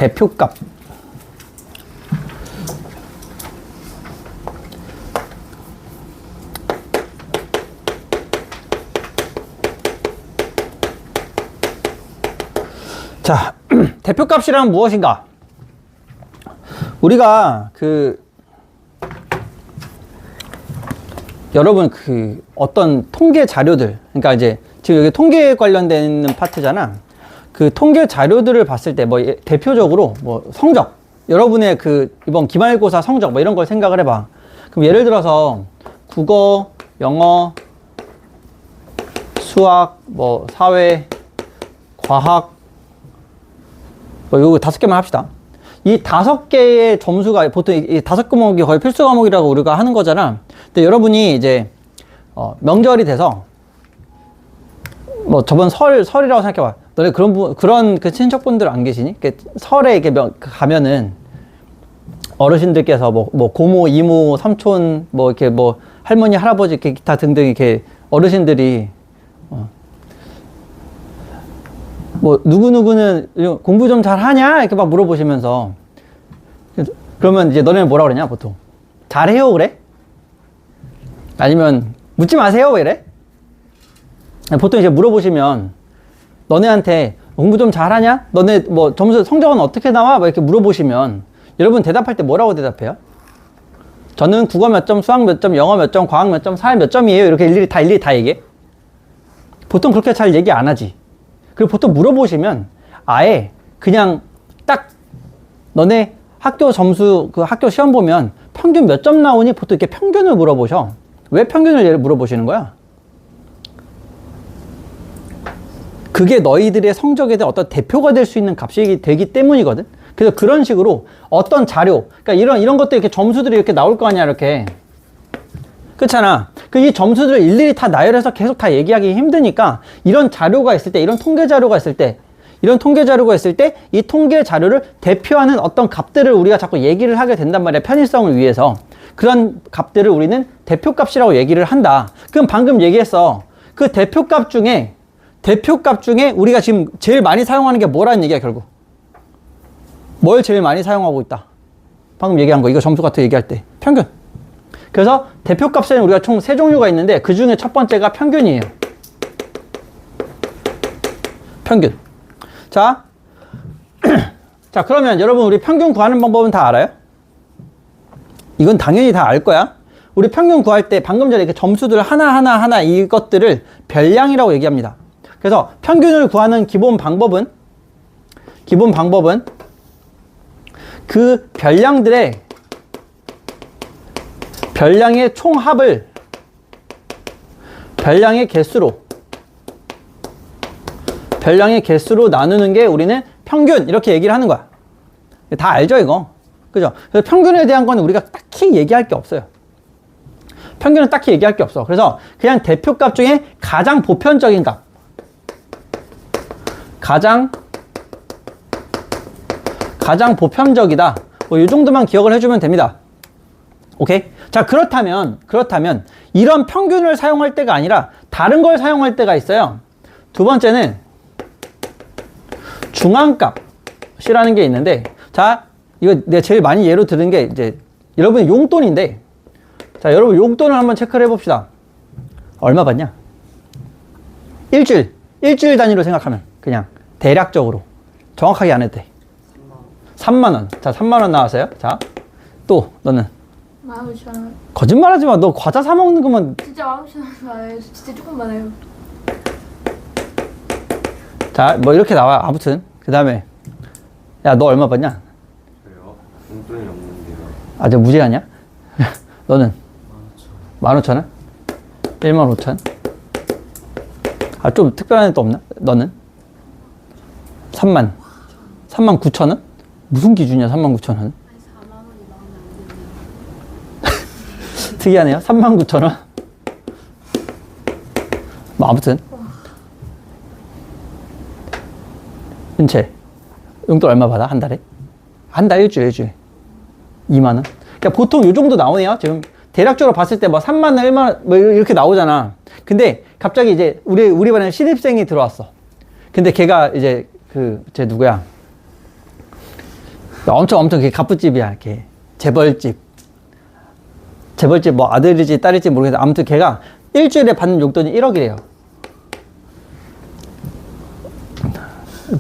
대표값. 자, 대표값이란 무엇인가? 우리가 여러분 어떤 통계 자료들, 그러니까 이제 지금 여기 통계에 관련된 파트잖아. 그 통계 자료들을 봤을 때 뭐 대표적으로 뭐 성적, 여러분의 이번 기말고사 성적 뭐 이런 걸 생각을 해봐. 그럼 예를 들어서 국어, 영어, 수학, 뭐 사회, 과학, 뭐 요거 5개만 합시다. 이 5개의 점수가 보통 이 5과목이 거의 필수 과목이라고 우리가 하는 거잖아. 근데 여러분이 이제 명절이 돼서 뭐 저번 설이라고 생각해봐. 너네 그런 친척분들 안 계시니? 설에 이렇게 가면은 어르신들께서 뭐 고모, 이모, 삼촌, 뭐 이렇게 뭐 할머니, 할아버지 이렇게 기타 등등 이렇게 어르신들이 뭐 누구누구는 공부 좀 잘하냐? 이렇게 막 물어보시면서, 그러면 이제 너네는 뭐라 그러냐 보통? 잘해요 그래? 아니면 묻지 마세요 왜 이래? 보통 이제 물어보시면 너네한테 공부 좀 잘하냐? 너네 뭐 점수 성적은 어떻게 나와? 막 이렇게 물어보시면 여러분 대답할 때 뭐라고 대답해요? 저는 국어 몇 점, 수학 몇 점, 영어 몇 점, 과학 몇 점, 사회 몇 점이에요. 이렇게 일일이 다 얘기해? 보통 그렇게 잘 얘기 안 하지. 그리고 보통 물어보시면 아예 그냥 딱 너네 학교 점수, 학교 시험 보면 평균 몇 점 나오니? 보통 이렇게 평균을 물어보셔. 왜 평균을 물어보시는 거야? 그게 너희들의 성적에 대한 어떤 대표가 될 수 있는 값이 되기 때문이거든. 그래서 그런 식으로 어떤 자료, 그러니까 이런 것도 이렇게 점수들이 이렇게 나올 거 아니야, 이렇게. 그렇잖아. 이 점수들을 일일이 다 나열해서 계속 다 얘기하기 힘드니까 이런 자료가 있을 때, 이런 통계 자료가 있을 때, 이 통계 자료를 대표하는 어떤 값들을 우리가 자꾸 얘기를 하게 된단 말이야. 편의성을 위해서. 그런 값들을 우리는 대표값이라고 얘기를 한다. 그럼 방금 얘기했어. 그 대표값 중에 우리가 지금 제일 많이 사용하는 게 뭐라는 얘기야, 결국. 뭘 제일 많이 사용하고 있다. 방금 얘기한 거, 이거 점수 같은 거 얘기할 때. 평균. 그래서 대표값에는 우리가 총 3종류가 있는데 그 중에 첫 번째가 평균이에요. 평균. 자, 자, 그러면 여러분 우리 평균 구하는 방법은 다 알아요? 이건 당연히 다 알 거야. 우리 평균 구할 때 방금 전에 이렇게 점수들 하나 이것들을 별량이라고 얘기합니다. 그래서 평균을 구하는 기본 방법은 그 별량의 총합을 별량의 개수로 나누는 게 우리는 평균, 이렇게 얘기를 하는 거야. 다 알죠, 이거? 그죠? 그래서 평균에 대한 건 우리가 딱히 얘기할 게 없어요. 평균은 딱히 얘기할 게 없어. 그래서 그냥 대표값 중에 가장 보편적인 값. 가장 보편적이다. 뭐 이 정도만 기억을 해주면 됩니다. 오케이? 자, 그렇다면 이런 평균을 사용할 때가 아니라 다른 걸 사용할 때가 있어요. 두 번째는 중앙값이라는 게 있는데, 자, 이거 내가 제일 많이 예로 들은 게 이제 여러분의 용돈인데, 자, 여러분 용돈을 한번 체크를 해봅시다. 얼마 받냐? 일주일 단위로 생각하면 그냥 대략적으로 정확하게 안 해도 돼. 3만 원. 자, 3만 원 나왔어요. 자, 또 너는 15,000원. 거짓말하지 마. 너 과자 사 먹는 거면 진짜 15,000원 많아요. 진짜 조금 많아요. 자, 뭐 이렇게 나와. 아무튼 그 다음에 야, 너 얼마 받냐? 저요? 용돈이 없는데요. 아, 저 무제한이야? 너는 15,000원? 15,000원? 아, 좀 특별한 애 또 없나? 너는? 39,000원? 무슨 기준이야, 39,000원? 4만 원이 나오면 안 되네요. 특이하네요. 39,000원? 뭐, 아무튼. 은채, 용돈 얼마 받아? 한 달에? 한 달, 일주일. 2만원? 그러니까 보통 요 정도 나오네요. 지금 대략적으로 봤을 때 뭐 3만원, 1만원, 뭐 이렇게 나오잖아. 근데 갑자기 이제 우리 반에 신입생이 들어왔어. 근데 걔가 이제 쟤 누구야? 엄청 그게 갑부집이야. 이렇게 재벌집 뭐 아들이지 딸일지 모르겠는데 아무튼 걔가 일주일에 받는 용돈이 1억이래요.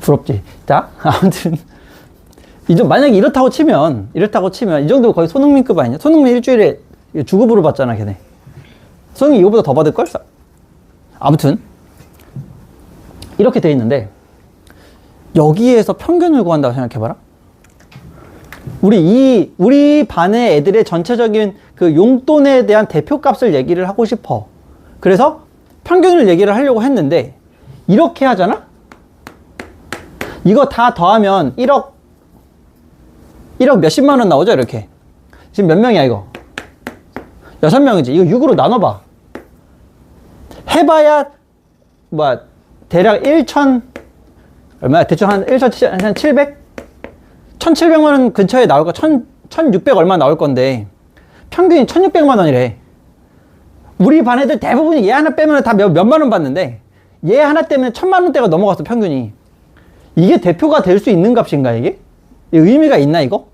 부럽지. 자, 아무튼 만약에 이렇다고 치면 이 정도 거의 손흥민급 아니냐? 손흥민 일주일에 주급으로 받잖아, 걔네. 손흥민 이거보다 더 받을걸? 아무튼 이렇게 돼 있는데 여기에서 평균을 구한다고 생각해봐라. 우리 반의 애들의 전체적인 그 용돈에 대한 대표값을 얘기를 하고 싶어. 그래서 평균을 얘기를 하려고 했는데 이렇게 하잖아? 이거 다 더하면 1억 몇십만 원 나오죠, 이렇게. 지금 몇 명이야, 이거? 6명이지. 이거 6으로 나눠봐. 해봐야, 대략 1천, 얼마야? 대충 한 1,700? 1,700만 원 근처에 나올 거, 1,600 얼마 나올 건데, 평균이 1,600만 원이래. 우리 반 애들 대부분이 얘 하나 빼면 다 몇만 원 받는데, 얘 하나 때문에 1,000만 원대가 넘어갔어, 평균이. 이게 대표가 될 수 있는 값인가, 이게? 의미가 있나, 이거?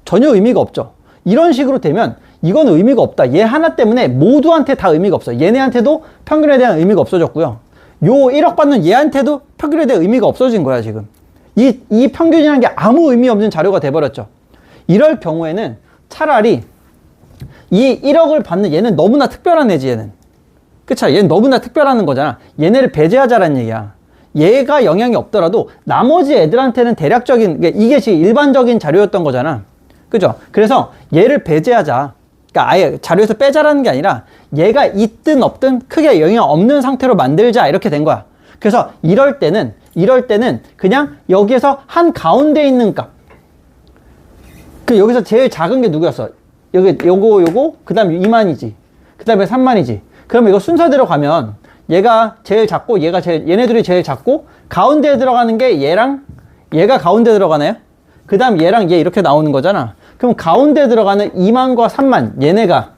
전혀 의미가 없죠. 이런 식으로 되면 이건 의미가 없다. 얘 하나 때문에 모두한테 다 의미가 없어. 얘네한테도 평균에 대한 의미가 없어졌고요. 요 1억 받는 얘한테도 평균에 대한 의미가 없어진 거야, 지금. 이 평균이라는 게 아무 의미 없는 자료가 돼버렸죠. 이럴 경우에는 차라리 이 1억을 받는 얘는 너무나 특별한 애지, 얘는. 그쵸? 얘는 너무나 특별한 거잖아. 얘네를 배제하자라는 얘기야. 얘가 영향이 없더라도 나머지 애들한테는 대략적인, 이게 지금 일반적인 자료였던 거잖아. 그죠? 그래서 얘를 배제하자. 그러니까 아예 자료에서 빼자라는 게 아니라 얘가 있든 없든 크게 영향 없는 상태로 만들자, 이렇게 된 거야. 그래서 이럴 때는 그냥 여기에서 한 가운데 있는 값. 여기서 제일 작은 게 누구였어? 요거, 그 다음에 2만이지. 그 다음에 3만이지. 그러면 이거 순서대로 가면 얘가 제일 작고 얘네들이 제일 작고 가운데에 들어가는 게 얘랑 얘가 가운데 들어가나요? 그 다음 얘랑 얘 이렇게 나오는 거잖아. 그럼 가운데 들어가는 2만과 3만 얘네가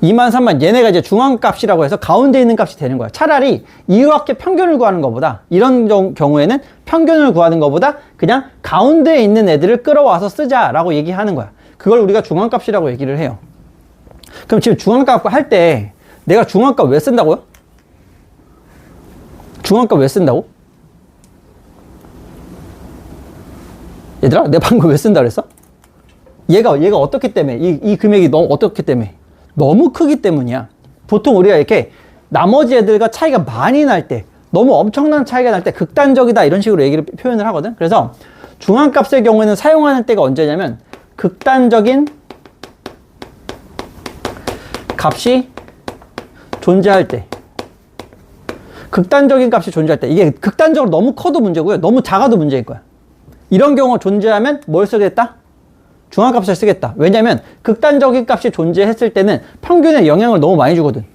2만 3만 얘네가 이제 중앙값이라고 해서 가운데 있는 값이 되는 거야. 차라리 이렇게 평균을 구하는 것보다, 이런 경우에는 평균을 구하는 것보다 그냥 가운데에 있는 애들을 끌어와서 쓰자라고 얘기하는 거야. 그걸 우리가 중앙값이라고 얘기를 해요. 그럼 지금 중앙값 할 때 내가 중앙값 왜 쓴다고요? 중앙값 왜 쓴다고? 얘들아, 내가 방금 왜 쓴다 그랬어? 얘가 어떻기 때문에, 이 금액이 너무 어떻기 때문에? 너무 크기 때문이야. 보통 우리가 이렇게 나머지 애들과 차이가 많이 날 때, 너무 엄청난 차이가 날 때 극단적이다, 이런 식으로 얘기를 표현을 하거든. 그래서 중앙값의 경우에는 사용하는 때가 언제냐면 극단적인 값이 존재할 때. 극단적인 값이 존재할 때. 이게 극단적으로 너무 커도 문제고요, 너무 작아도 문제일 거야. 이런 경우가 존재하면 뭘 쓰겠다? 중앙값을 쓰겠다. 왜냐면 극단적인 값이 존재했을 때는 평균에 영향을 너무 많이 주거든.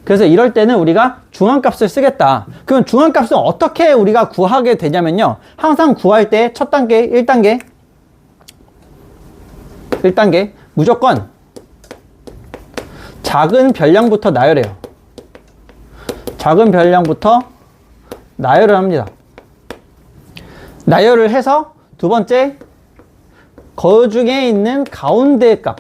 그래서 이럴 때는 우리가 중앙값을 쓰겠다. 그럼 중앙값은 어떻게 우리가 구하게 되냐면요, 항상 구할 때 첫 단계, 1단계 무조건 작은 별량부터 나열해요. 작은 별량부터 나열을 합니다. 나열을 해서 두 번째, 그 중에 있는 가운데 값.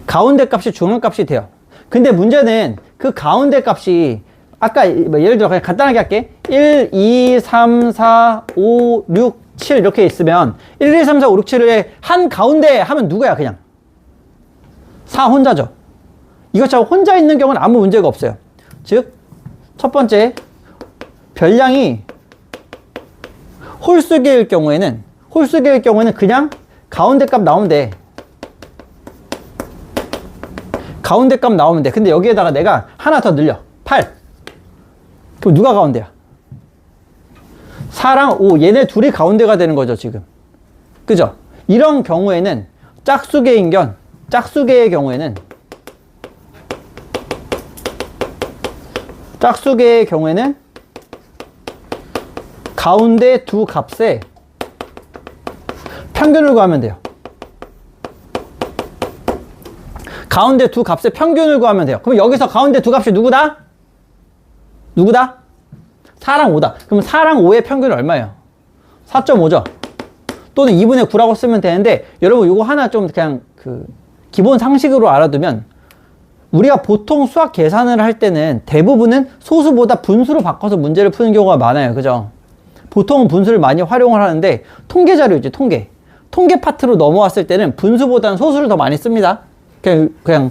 가운데 값이 중앙값이 돼요. 근데 문제는 그 가운데 값이 아까 예를 들어 그냥 간단하게 할게. 1, 2, 3, 4, 5, 6, 7 이렇게 있으면 1, 2, 3, 4, 5, 6, 7의 한 가운데 하면 누구야? 그냥 4 혼자죠. 이것처럼 혼자 있는 경우는 아무 문제가 없어요. 즉 첫 번째, 별량이 홀수계일 경우에는 그냥 가운데 값 나오면 돼. 가운데 값 나오면 돼. 근데 여기에다가 내가 하나 더 늘려. 8. 그럼 누가 가운데야? 4랑 5. 얘네 둘이 가운데가 되는 거죠, 지금. 그죠? 이런 경우에는 짝수계의 경우에는 가운데 두 값에 평균을 구하면 돼요. 가운데 두 값의 평균을 구하면 돼요. 그럼 여기서 가운데 두 값이 누구다? 4랑 5다. 그럼 4랑 5의 평균은 얼마예요? 4.5죠. 또는 2분의 9라고 쓰면 되는데, 여러분 이거 하나 좀 그냥 기본 상식으로 알아두면, 우리가 보통 수학 계산을 할 때는 대부분은 소수보다 분수로 바꿔서 문제를 푸는 경우가 많아요. 그죠? 보통은 분수를 많이 활용을 하는데, 통계 자료이지, 통계 파트로 넘어왔을 때는 분수보다는 소수를 더 많이 씁니다. 그냥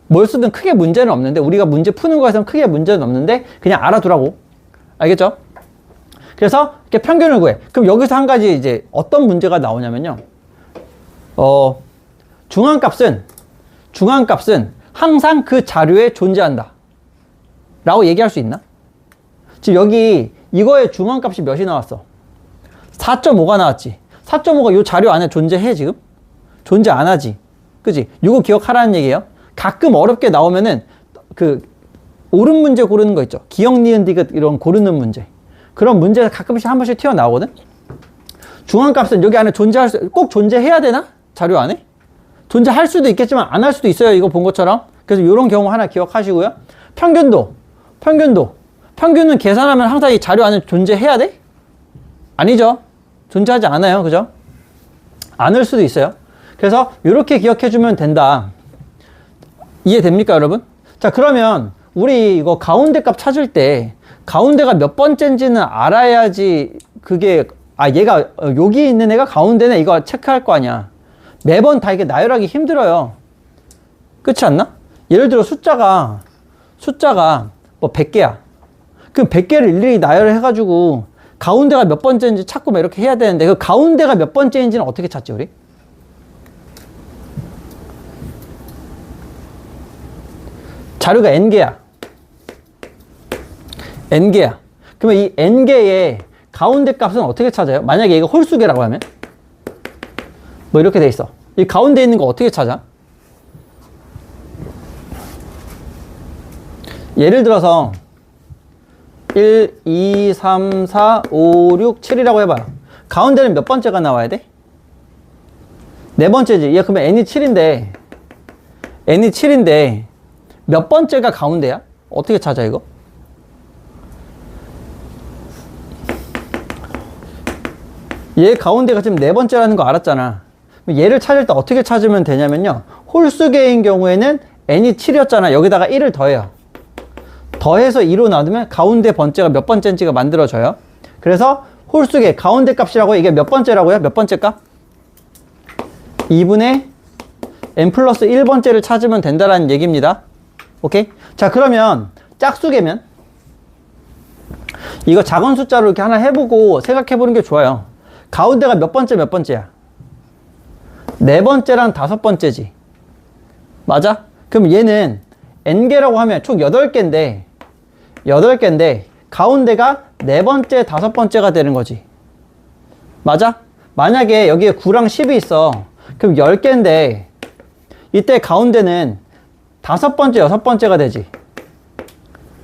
뭘 쓰든 크게 문제는 없는데, 우리가 문제 푸는 거에서는 크게 문제는 없는데, 그냥 알아두라고. 알겠죠? 그래서 이렇게 평균을 구해. 그럼 여기서 한 가지 이제 어떤 문제가 나오냐면요. 중앙값은 항상 그 자료에 존재한다. 라고 얘기할 수 있나? 지금 여기 이거의 중앙값이 몇이 나왔어? 4.5가 나왔지. 4.5가 이 자료 안에 존재해, 지금? 존재 안 하지. 그지? 이거 기억하라는 얘기예요. 가끔 어렵게 나오면은 옳은 문제 고르는 거 있죠. 기억, 니은, 디귿 이런 고르는 문제. 그런 문제가 가끔씩 한 번씩 튀어나오거든? 중앙값은 여기 안에 꼭 존재해야 되나? 자료 안에? 존재할 수도 있겠지만 안 할 수도 있어요. 이거 본 것처럼. 그래서 이런 경우 하나 기억하시고요. 평균은 계산하면 항상 이 자료 안에 존재해야 돼? 아니죠. 존재하지 않아요. 그죠? 않을 수도 있어요. 그래서 이렇게 기억해주면 된다. 이해됩니까, 여러분? 자, 그러면 우리 이거 가운데 값 찾을 때 가운데가 몇 번째인지는 알아야지 얘가 여기 있는 애가 가운데네 이거 체크할 거 아니야. 매번 다 이게 나열하기 힘들어요. 그렇지 않나? 예를 들어 숫자가 뭐 100개야. 그럼 100개를 일일이 나열을 해가지고 가운데가 몇 번째인지 찾고 막 이렇게 해야 되는데, 그 가운데가 몇 번째인지는 어떻게 찾지, 우리? 자료가 n개야. 그러면 이 n개의 가운데 값은 어떻게 찾아요? 만약에 이거 홀수개라고 하면? 뭐 이렇게 돼 있어. 이 가운데 있는 거 어떻게 찾아? 예를 들어서 1, 2, 3, 4, 5, 6, 7이라고 해봐요. 가운데는 몇 번째가 나와야 돼? 네 번째지. 그러면 n이 7인데 몇 번째가 가운데야? 어떻게 찾아 이거? 얘 가운데가 지금 네 번째라는 거 알았잖아. 얘를 찾을 때 어떻게 찾으면 되냐면요. 홀수개인 경우에는 n이 7이었잖아. 여기다가 1을 더해요. 더해서 2로 나누면 가운데 번째가 몇 번째인지가 만들어져요. 그래서 홀수개 가운데 값이라고 이게 몇 번째라고요? 몇 번째 값? 2분의 n 플러스 1번째를 찾으면 된다라는 얘기입니다. 오케이? 자, 그러면 짝수개면 이거 작은 숫자로 이렇게 하나 해보고 생각해보는 게 좋아요. 가운데가 몇 번째야? 네 번째랑 다섯 번째지. 맞아? 그럼 얘는 n개라고 하면 총 8개인데 가운데가 네 번째, 다섯 번째가 되는 거지. 맞아? 만약에 여기에 9랑 10이 있어. 그럼 10개인데 이때 가운데는 다섯 번째, 여섯 번째가 되지.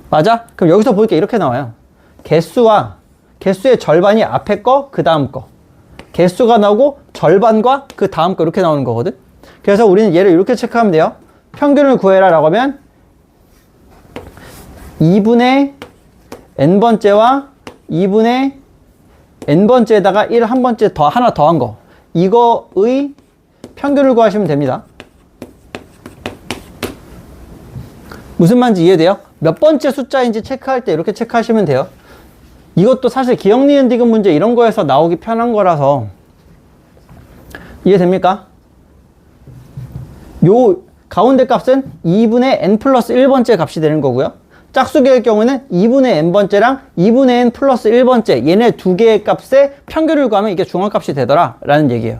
맞아? 그럼 여기서 보니까 이렇게 나와요. 개수의 절반이 앞에 거, 그 다음 거. 개수가 나오고 절반과 그 다음 거 이렇게 나오는 거거든. 그래서 우리는 얘를 이렇게 체크하면 돼요. 평균을 구해라 라고 하면 2분의 n번째와 2분의 n번째에다가 1 한 번째 하나 더한 거, 이거의 평균을 구하시면 됩니다. 무슨 말인지 이해돼요? 몇 번째 숫자인지 체크할 때 이렇게 체크하시면 돼요. 이것도 사실 기억, 니은, 디귿 문제 이런 거에서 나오기 편한 거라서 이해됩니까? 요 가운데 값은 2분의 n 플러스 1번째 값이 되는 거고요. 짝수개의 경우는 2분의 n번째랑 2분의 n 플러스 1번째 얘네 두 개의 값의 평균을 구하면 이게 중앙값이 되더라 라는 얘기예요.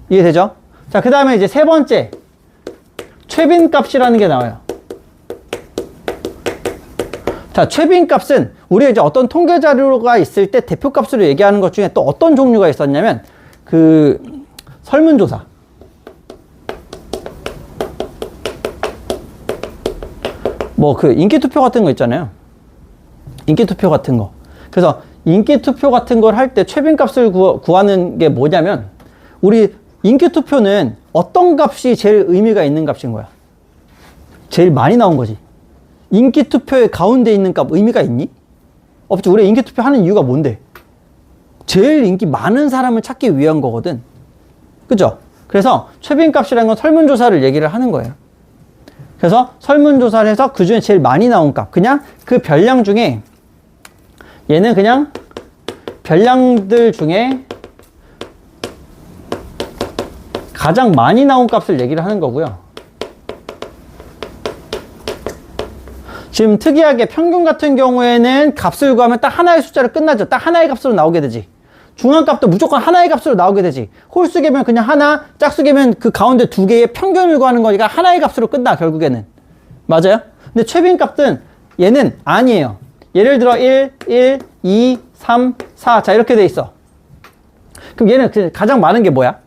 이해되죠? 자, 그 다음에 이제 세 번째 최빈값이라는 게 나와요. 자, 최빈값은 우리가 이제 어떤 통계 자료가 있을 때 대표값으로 얘기하는 것 중에 또 어떤 종류가 있었냐면 설문조사. 인기투표 같은 거 있잖아요. 인기투표 같은 거. 그래서 인기투표 같은 걸 할 때 최빈값을 구하는 게 뭐냐면, 우리 인기투표는 어떤 값이 제일 의미가 있는 값인 거야? 제일 많이 나온 거지. 인기투표의 가운데 있는 값 의미가 있니? 없지. 우리 인기투표 하는 이유가 뭔데? 제일 인기 많은 사람을 찾기 위한 거거든. 그죠? 그래서 최빈값이라는 건 설문조사를 얘기를 하는 거예요. 그래서 설문조사를 해서 그 중에 제일 많이 나온 값, 그냥 그 별량 중에 얘는 그냥 별량들 중에 가장 많이 나온 값을 얘기를 하는 거고요. 지금 특이하게 평균 같은 경우에는 값을 구하면 딱 하나의 숫자로 끝나죠. 딱 하나의 값으로 나오게 되지. 중앙값도 무조건 하나의 값으로 나오게 되지. 홀수 개면 그냥 하나, 짝수 개면 그 가운데 두 개의 평균을 구하는 거니까 하나의 값으로 끝나, 결국에는. 맞아요? 근데 최빈값은 얘는 아니에요. 예를 들어 1, 1, 2, 3, 4. 자, 이렇게 돼 있어. 그럼 얘는 가장 많은 게 뭐야?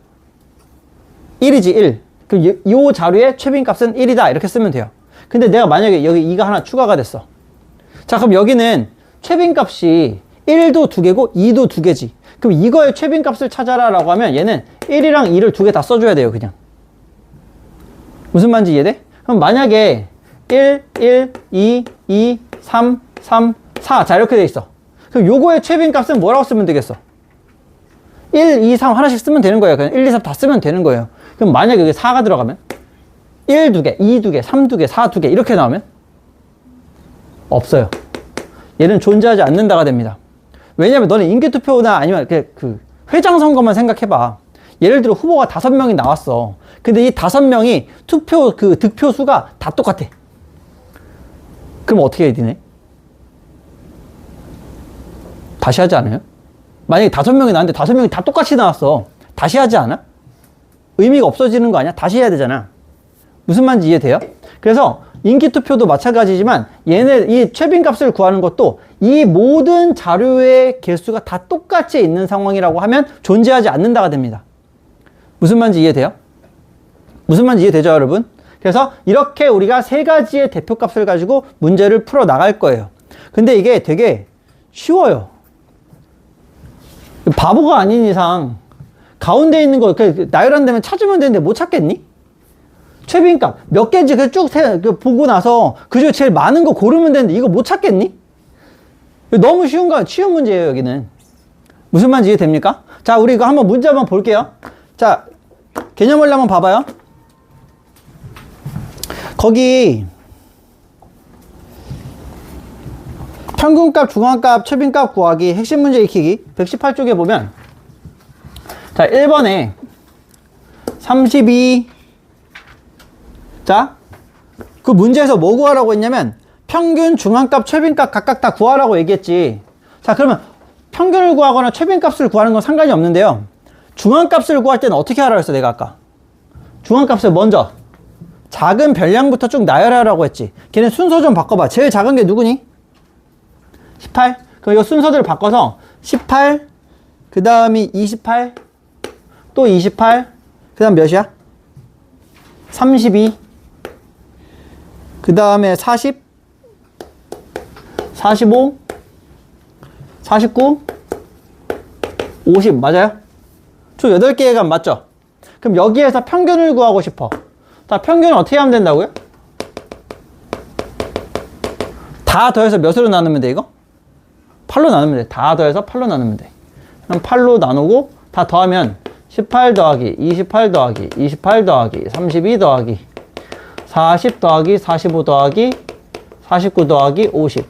1이지, 1. 그럼 이 자료의 최빈값은 1이다. 이렇게 쓰면 돼요. 근데 내가 만약에 여기 2가 하나 추가가 됐어. 자, 그럼 여기는 최빈값이 1도 2개고 2도 2개지. 그럼 이거의 최빈값을 찾아라 라고 하면 얘는 1이랑 2를 2개 다 써줘야 돼요, 그냥. 무슨 말인지 이해돼? 그럼 만약에 1, 1, 2, 2, 3, 3, 4. 자, 이렇게 돼 있어. 그럼 요거의 최빈값은 뭐라고 쓰면 되겠어? 1, 2, 3 하나씩 쓰면 되는 거예요. 그냥 1, 2, 3 다 쓰면 되는 거예요. 그럼 만약에 여기 4가 들어가면 1 2개, 2 2개, 3 2개, 4 2개 이렇게 나오면 없어요. 얘는 존재하지 않는다가 됩니다. 왜냐면 너는 인기투표나 아니면 그 회장 선거만 생각해봐. 예를 들어 후보가 5명이 나왔어. 근데 이 5명이 투표 그 득표 수가 다 똑같아. 그럼 어떻게 해, 니네? 다시 하지 않아요? 만약에 5명이 나왔는데 5명이 다 똑같이 나왔어. 다시 하지 않아? 의미가 없어지는 거 아니야? 다시 해야 되잖아. 무슨 말인지 이해돼요? 그래서 인기투표도 마찬가지지만 얘네 이 최빈값을 구하는 것도 이 모든 자료의 개수가 다 똑같이 있는 상황이라고 하면 존재하지 않는다가 됩니다. 무슨 말인지 이해돼요? 무슨 말인지 이해되죠, 여러분? 그래서 이렇게 우리가 3가지의 대표값을 가지고 문제를 풀어 나갈 거예요. 근데 이게 되게 쉬워요. 바보가 아닌 이상 가운데 있는 거 나열한다면 찾으면 되는데 못 찾겠니? 최빈값 몇 개인지 쭉 보고 나서 그중에 제일 많은 거 고르면 되는데 이거 못 찾겠니? 너무 쉬운 문제예요, 여기는. 무슨 말인지 이해됩니까? 자, 우리 이거 한번 문제 한번 볼게요. 자, 개념을 한번 봐봐요. 거기 평균값, 중앙값, 최빈값 구하기 핵심 문제 익히기 118쪽에 보면 자, 1번에 32 자, 그 문제에서 뭐 구하라고 했냐면 평균, 중앙값, 최빈값 각각 다 구하라고 얘기했지. 자, 그러면 평균을 구하거나 최빈값을 구하는 건 상관이 없는데요. 중앙값을 구할 때는 어떻게 하라고 했어, 내가 아까? 중앙값을 먼저 작은 별량부터 쭉 나열하라고 했지. 걔네 순서 좀 바꿔봐. 제일 작은 게 누구니? 18? 그럼 이거 순서대로 바꿔서 18, 그 다음이 28, 또 28, 그 다음 몇이야? 32, 그 다음에 40, 45, 49, 50 맞아요? 총 8개의 값 맞죠? 그럼 여기에서 평균을 구하고 싶어. 자, 평균은 어떻게 하면 된다고요? 다 더해서 몇으로 나누면 돼, 이거? 8로 나누면 돼. 다 더해서 8로 나누면 돼. 그럼 8로 나누고 다 더하면 18 더하기 28 더하기 28 더하기 32 더하기 40 더하기 45 더하기 49 더하기 50.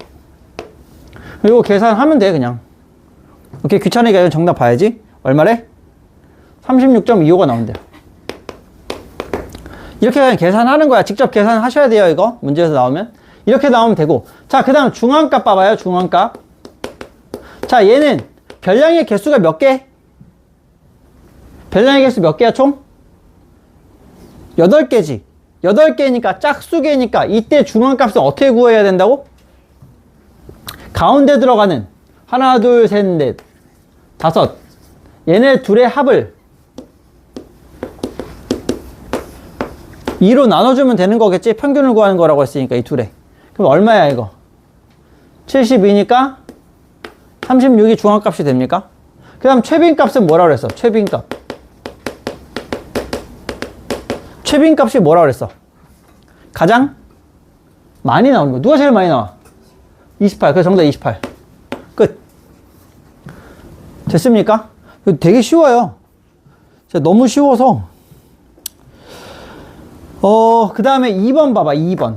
이거 계산하면 돼, 그냥. 이렇게 귀찮으니까 이건 정답 봐야지. 얼마래? 36.25가 나온대요. 이렇게 그냥 계산하는 거야. 직접 계산하셔야 돼요, 이거. 문제에서 나오면. 이렇게 나오면 되고. 자, 그 다음 중앙값 봐봐요, 중앙값. 자, 얘는 별량의 개수가 몇 개? 별량의 개수 몇 개야, 총? 8개지. 8개니까 짝수개니까 이때 중앙값은 어떻게 구해야 된다고? 가운데 들어가는 하나, 둘, 셋, 넷, 다섯. 얘네 둘의 합을 2로 나눠주면 되는 거겠지? 평균을 구하는 거라고 했으니까 이 둘에. 그럼 얼마야 이거? 72니까 36이 중앙값이 됩니까? 그 다음 최빈값은 뭐라 그랬어? 최빈값. 최빈값이 뭐라 그랬어? 가장 많이 나오는 거. 누가 제일 많이 나와? 28. 그래서 정답 28. 끝. 됐습니까? 이거 되게 쉬워요. 너무 쉬워서. 그 다음에 2번 봐봐, 2번.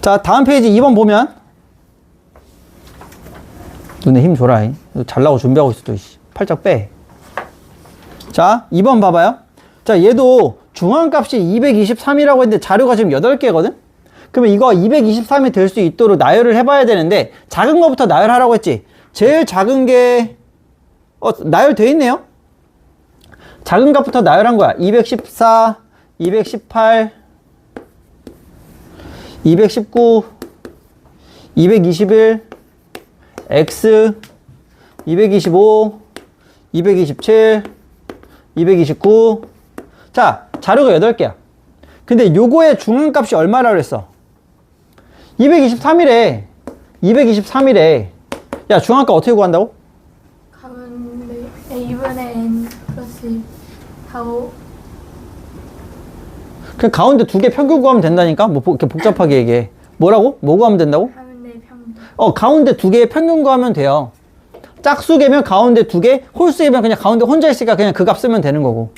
자, 다음 페이지 2번 보면, 눈에 힘 줘라. 잘나고 준비하고 있어, 또. 팔짝 빼. 자, 2번 봐봐요. 자, 얘도 중앙값이 223이라고 했는데 자료가 지금 8개거든? 그러면 이거 223이 될 수 있도록 나열을 해봐야 되는데, 작은 거부터 나열하라고 했지. 제일 작은 게, 나열돼 있네요? 작은 값부터 나열한 거야. 214, 218, 219, 221, X, 225, 227, 229. 자, 자료가 8개야. 근데 요거의 중앙값이 얼마라고 그랬어? 223이래. 223이래. 야, 중앙값 어떻게 구한다고? 가운데 A분의 N 플러스 하고 그냥 가운데 두 개 평균 구하면 된다니까? 뭐 이렇게 복잡하게 얘기해. 뭐라고? 뭐 구하면 된다고? 가운데 평균. 가운데 두 개의 평균 구하면 돼요. 짝수개면 가운데 두 개, 홀수개면 그냥 가운데 혼자 있으니까 그냥 그 값 쓰면 되는 거고.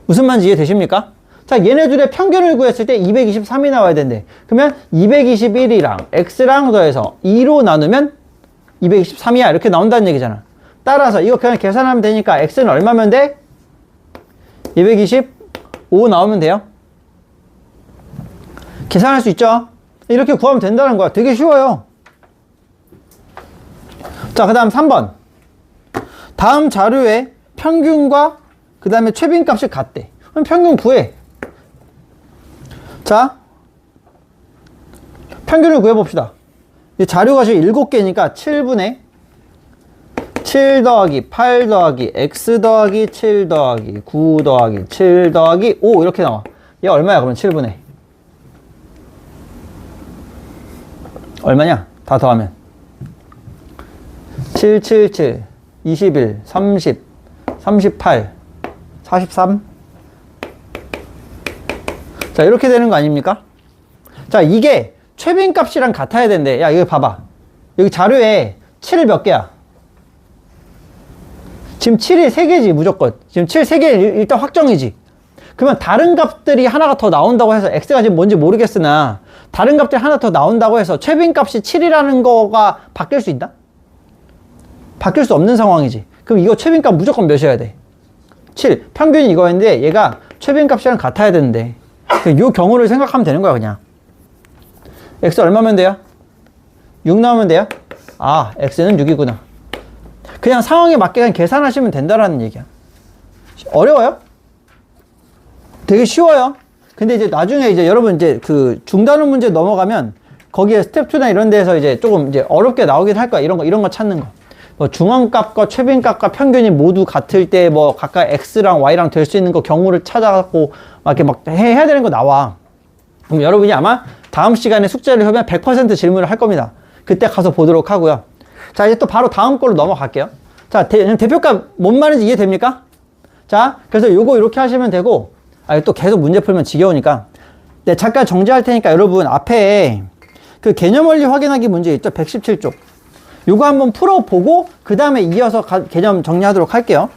무슨 말인지 이해되십니까? 자, 얘네들의 평균을 구했을 때 223이 나와야 된대. 그러면 221이랑 x랑 더해서 2로 나누면 223이야. 이렇게 나온다는 얘기잖아. 따라서 이거 그냥 계산하면 되니까 x는 얼마면 돼? 225 나오면 돼요. 계산할 수 있죠? 이렇게 구하면 된다는 거야. 되게 쉬워요. 자, 그 다음 3번. 다음 자료에 평균과 그 다음에 최빈값이 같대. 그럼 평균 구해. 자, 평균을 구해봅시다. 이 자료가 지금 7개니까 7분의 7 더하기 8 더하기 x 더하기 7 더하기 9 더하기 7 더하기 5 이렇게 나와. 얘 얼마야 그러면 7분의? 얼마냐? 다 더하면 7, 7, 7, 21, 30, 38, 43. 자, 이렇게 되는 거 아닙니까? 자, 이게 최빈값이랑 같아야 된대. 야, 이거 봐봐. 여기 자료에 7 몇 개야? 지금 7이 3개지, 무조건. 지금 7 3개 일단 확정이지. 그러면 다른 값들이 하나가 더 나온다고 해서, x가 지금 뭔지 모르겠으나, 다른 값들이 하나 더 나온다고 해서 최빈값이 7이라는 거가 바뀔 수 있나? 바뀔 수 없는 상황이지. 그럼 이거 최빈값 무조건 몇이어야 돼? 7. 평균이 이거였는데 얘가 최빈값이랑 같아야 되는데 이 경우를 생각하면 되는 거야 그냥. x 얼마면 돼요? 6 나오면 돼요? 아, x는 6이구나. 그냥 상황에 맞게 그냥 계산하시면 된다라는 얘기야. 어려워요? 되게 쉬워요. 근데 이제 나중에 이제 여러분 이제 그 중단원 문제 넘어가면 거기에 스텝 2나 이런 데서 이제 조금 이제 어렵게 나오긴 할 거야. 이런 거 찾는 거. 뭐 중앙값과 최빈값과 평균이 모두 같을 때 뭐 각각 x랑 y랑 될 수 있는 거 경우를 찾아갖고 막 이렇게 막 해야 되는 거 나와. 그럼 여러분이 아마 다음 시간에 숙제를 하면 100% 질문을 할 겁니다. 그때 가서 보도록 하고요. 자, 이제 또 바로 다음 걸로 넘어갈게요. 자, 대표값 뭔 말인지 이해됩니까? 자, 그래서 요거 이렇게 하시면 되고, 또 계속 문제 풀면 지겨우니까. 네, 잠깐 정지할 테니까 여러분 앞에 그 개념 원리 확인하기 문제 있죠? 117쪽. 요거 한번 풀어보고, 그 다음에 이어서 개념 정리하도록 할게요.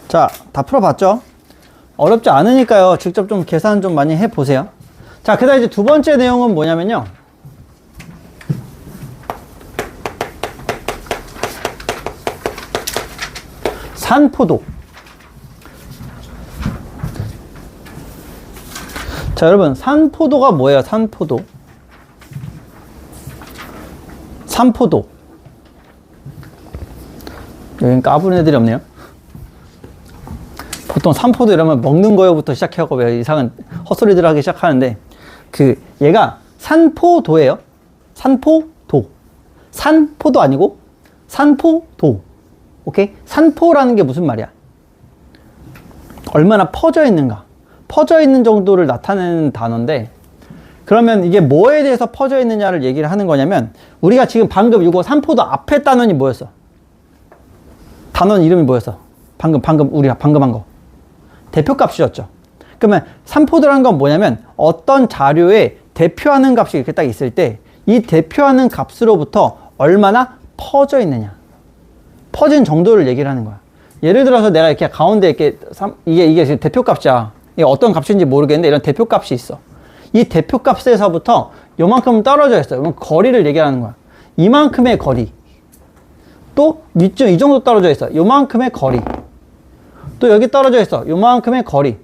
자, 다 풀어봤죠? 어렵지 않으니까요. 직접 좀 계산 좀 많이 해보세요. 자, 그 다음 이제 두 번째 내용은 뭐냐면요. 산포도. 자, 여러분, 산포도가 뭐예요? 산포도. 산포도. 여긴 까부는 애들이 없네요. 보통 산포도 이러면 먹는 거요부터 시작하고 왜 이상한 헛소리들 하기 시작하는데, 얘가 산포도예요. 산포도. 산포도 아니고, 산포도. 오케이? 산포라는 게 무슨 말이야? 얼마나 퍼져 있는가. 퍼져 있는 정도를 나타내는 단어인데, 그러면 이게 뭐에 대해서 퍼져 있느냐를 얘기를 하는 거냐면, 우리가 지금 방금 이거 산포도 앞에 단원이 뭐였어? 단원 이름이 뭐였어? 우리가 방금 한 거. 대표값이었죠. 그러면 산포도라는 건 뭐냐면, 어떤 자료에 대표하는 값이 이렇게 딱 있을 때, 이 대표하는 값으로부터 얼마나 퍼져 있느냐. 퍼진 정도를 얘기를 하는 거야. 예를 들어서 내가 이렇게 가운데 이렇게 이게 지금 대표값이야. 이게 어떤 값인지 모르겠는데 이런 대표값이 있어. 이 대표값에서부터 요만큼 떨어져 있어. 이건 거리를 얘기하는 거야. 이만큼의 거리. 또 이쯤 이 정도 떨어져 있어. 요만큼의 거리. 또 여기 떨어져 있어. 요만큼의 거리.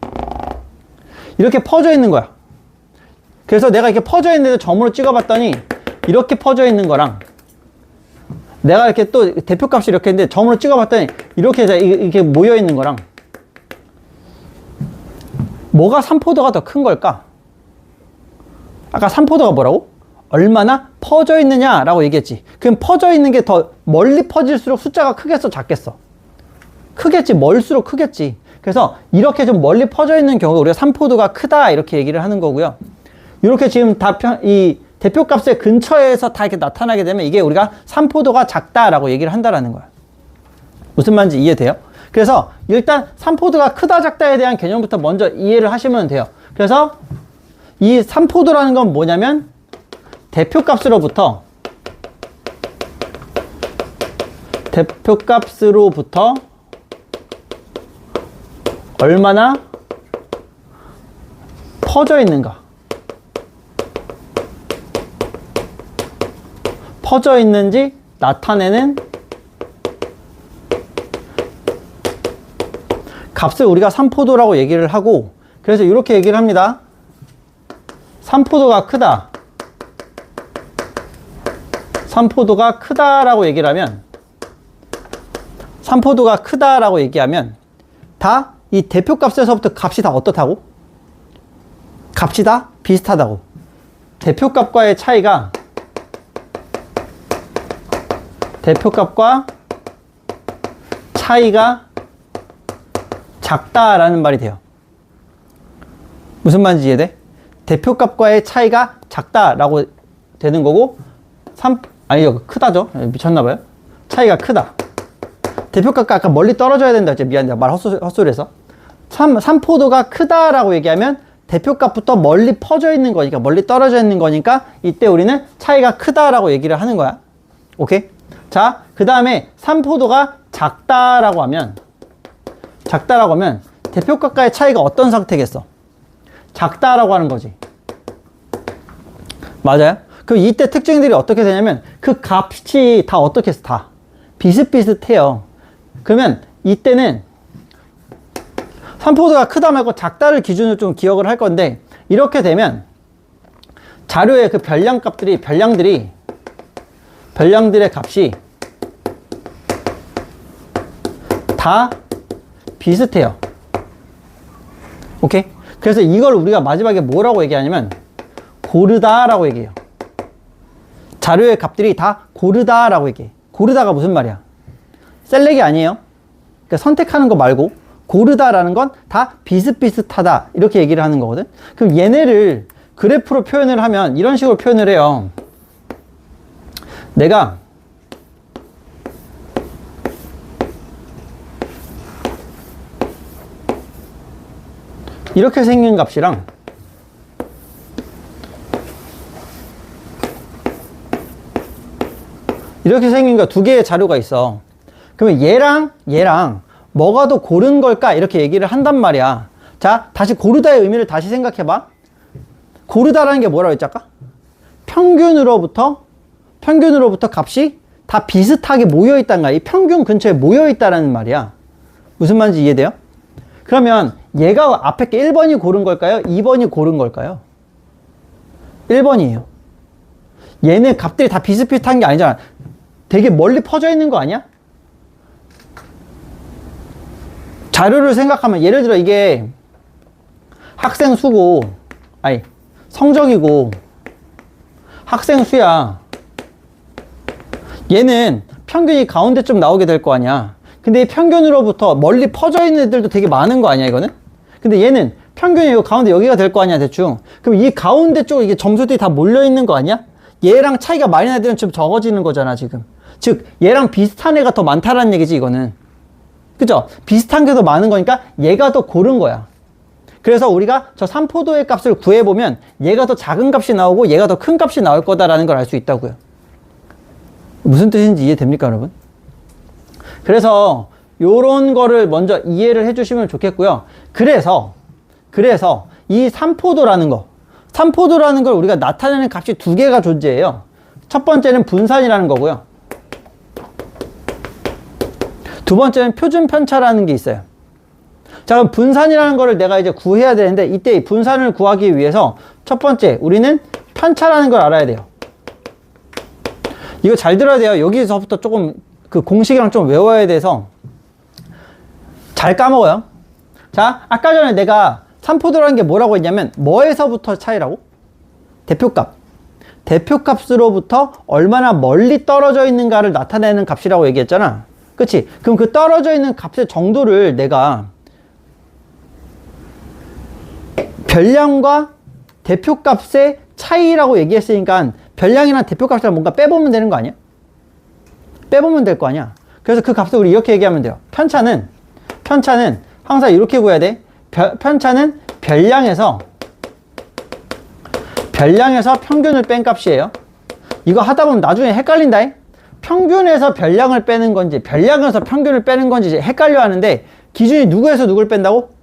이렇게 퍼져 있는 거야. 그래서 내가 이렇게 퍼져 있는데 점으로 찍어봤더니 이렇게 퍼져 있는 거랑 내가 이렇게 또 대표값이 이렇게 했는데 점으로 찍어봤더니 이렇게 모여 있는 거랑 뭐가 삼포도가 더 큰 걸까? 아까 삼포도가 뭐라고? 얼마나 퍼져 있느냐라고 얘기했지. 그럼 퍼져 있는 게 더 멀리 퍼질수록 숫자가 크겠어, 작겠어? 크겠지. 멀수록 크겠지. 그래서 이렇게 좀 멀리 퍼져 있는 경우가 우리가 삼포도가 크다 이렇게 얘기를 하는 거고요. 이렇게 지금 이 대표값의 근처에서 다 이렇게 나타나게 되면 이게 우리가 삼포도가 작다라고 얘기를 한다라는 거야. 무슨 말인지 이해돼요? 그래서 일단 삼포도가 크다 작다에 대한 개념부터 먼저 이해를 하시면 돼요. 그래서 이 삼포도라는 건 뭐냐면 대표값으로부터 얼마나 퍼져 있는가. 퍼져 있는지 나타내는 값을 우리가 삼포도라고 얘기를 하고, 그래서 이렇게 얘기를 합니다. 삼포도가 크다. 삼포도가 크다라고 얘기를 하면, 삼포도가 크다라고 얘기하면 다 이 대표값에서부터 값이 다 어떻다고? 값이 다 비슷하다고. 대표값과의 차이가 작다라는 말이 돼요. 무슨 말인지 이해돼? 대표값과의 차이가 작다라고 되는 거고, 아니요, 크다죠? 미쳤나봐요. 차이가 크다. 대표값과 아까 멀리 떨어져야 된다 했죠. 미안, 내가 말 헛소리해서. 삼포도가 크다라고 얘기하면 대표값부터 멀리 퍼져 있는 거니까, 멀리 떨어져 있는 거니까 이때 우리는 차이가 크다라고 얘기를 하는 거야. 오케이? 자, 그 다음에 삼포도가 작다라고 하면 대표값과의 차이가 어떤 상태겠어? 작다라고 하는 거지. 맞아요? 그럼 이때 특징들이 어떻게 되냐면 그 값이 다 어떻게 해서 다 비슷비슷해요. 그러면 이때는 삼포도가 크다 말고 작다를 기준으로 좀 기억을 할 건데, 이렇게 되면 자료의 그 별량들의 값이 다 비슷해요. 오케이? 그래서 이걸 우리가 마지막에 뭐라고 얘기하냐면 고르다라고 얘기해요. 자료의 값들이 다 고르다라고 얘기해. 고르다가 무슨 말이야? 셀렉이 아니에요. 그러니까 선택하는 거 말고 고르다라는 건 다 비슷비슷하다 이렇게 얘기를 하는 거거든. 그럼 얘네를 그래프로 표현을 하면 이런 식으로 표현을 해요. 내가 이렇게 생긴 값이랑 이렇게 생긴 거 두 개의 자료가 있어. 그러면 얘랑 뭐가 더 고른 걸까? 이렇게 얘기를 한단 말이야. 자, 다시 고르다의 의미를 다시 생각해봐. 고르다라는 게 뭐라고 했지 아까? 평균으로부터 값이 다 비슷하게 모여있다는 거야. 이 평균 근처에 모여있다라는 말이야. 무슨 말인지 이해돼요? 그러면 얘가 앞에 게 1번이 고른 걸까요? 2번이 고른 걸까요? 1번이에요. 얘는 값들이 다 비슷비슷한 게 아니잖아. 되게 멀리 퍼져 있는 거 아니야? 자료를 생각하면 예를 들어 이게 학생 수고, 아니 성적이고 학생 수야. 얘는 평균이 가운데 좀 나오게 될 거 아니야. 근데 이 평균으로부터 멀리 퍼져 있는 애들도 되게 많은 거 아니야 이거는? 근데 얘는 평균이 요 가운데 여기가 될 거 아니야 대충. 그럼 이 가운데 쪽 이게 점수들이 다 몰려 있는 거 아니야? 얘랑 차이가 많이 나는 애들은 좀 적어지는 거잖아 지금. 즉 얘랑 비슷한 애가 더 많다라는 얘기지 이거는. 그죠? 비슷한 게 더 많은 거니까 얘가 더 고른 거야. 그래서 우리가 저 삼포도의 값을 구해보면 얘가 더 작은 값이 나오고 얘가 더 큰 값이 나올 거다라는 걸 알 수 있다고요. 무슨 뜻인지 이해됩니까, 여러분? 그래서 요런 거를 먼저 이해를 해주시면 좋겠고요. 그래서 이 삼포도라는 걸 우리가 나타내는 값이 두 개가 존재해요. 첫 번째는 분산이라는 거고요. 두 번째는 표준 편차라는 게 있어요. 자, 그럼 분산이라는 거를 내가 이제 구해야 되는데, 이때 분산을 구하기 위해서 첫 번째, 우리는 편차라는 걸 알아야 돼요. 이거 잘 들어야 돼요. 여기서부터 조금 그 공식이랑 좀 외워야 돼서 잘 까먹어요. 자, 아까 전에 내가 삼포도라는 게 뭐라고 했냐면, 뭐에서부터 차이라고? 대표값. 대표값으로부터 얼마나 멀리 떨어져 있는가를 나타내는 값이라고 얘기했잖아. 그치? 그럼 그 떨어져 있는 값의 정도를 내가 별량과 대표값의 차이라고 얘기했으니까 별량이나 대표값을 뭔가 빼보면 되는 거 아니야? 빼보면 될 거 아니야? 그래서 그 값을 우리 이렇게 얘기하면 돼요. 편차는 항상 이렇게 구해야 돼. 편차는 별량에서 평균을 뺀 값이에요. 이거 하다 보면 나중에 헷갈린다. 평균에서 별량을 빼는 건지 별량에서 평균을 빼는 건지 헷갈려 하는데, 기준이 누구에서 누굴 뺀다고?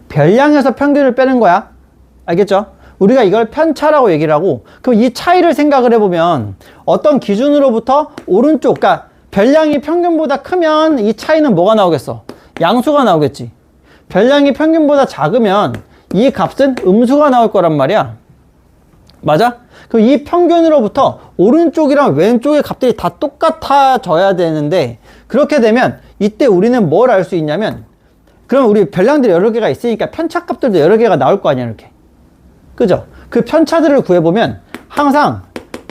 별량에서 평균을 빼는 거야. 알겠죠? 우리가 이걸 편차라고 얘기를 하고, 그럼 이 차이를 생각을 해보면 어떤 기준으로부터 오른쪽, 그러니까 별량이 평균보다 크면 이 차이는 뭐가 나오겠어? 양수가 나오겠지. 별량이 평균보다 작으면 이 값은 음수가 나올 거란 말이야. 맞아? 그럼 이 평균으로부터 오른쪽이랑 왼쪽의 값들이 다 똑같아져야 되는데, 그렇게 되면 이때 우리는 뭘 알 수 있냐면, 그럼 우리 별량들이 여러 개가 있으니까 편차 값들도 여러 개가 나올 거 아니야, 이렇게. 그죠? 그 편차들을 구해보면 항상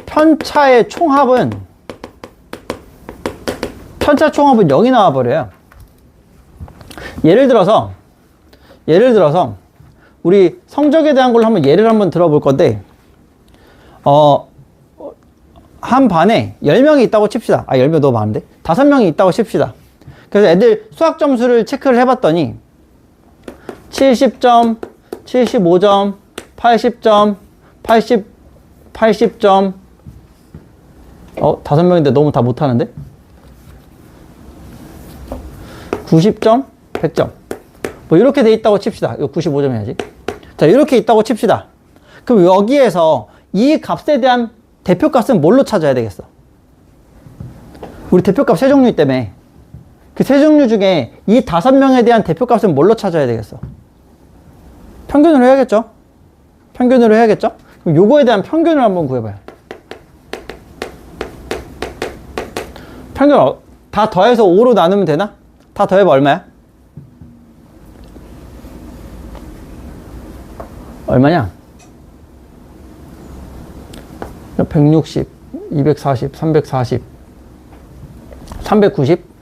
편차 총합은 0이 나와버려요. 예를 들어서 우리 성적에 대한 걸로 한번 예를 한번 들어볼 건데, 한 반에 10명이 있다고 칩시다. 10명 너무 많은데? 5명이 있다고 칩시다. 그래서 애들 수학 점수를 체크를 해봤더니 70점, 75점, 80점, 80점. 5명인데 너무 다 못하는데? 90점, 100점. 뭐 이렇게 돼 있다고 칩시다. 이거 95점 해야지. 자, 이렇게 있다고 칩시다. 그럼 여기에서 이 값에 대한 대표값은 뭘로 찾아야 되겠어? 우리 대표값 세 종류 때문에 그 세 종류 중에 이 5명에 대한 대표값은 뭘로 찾아야 되겠어? 평균으로 해야겠죠? 그럼 요거에 대한 평균을 한번 구해봐요. 평균 다 더해서 5로 나누면 되나? 다 더해봐 얼마야? 얼마냐? 160, 240, 340, 390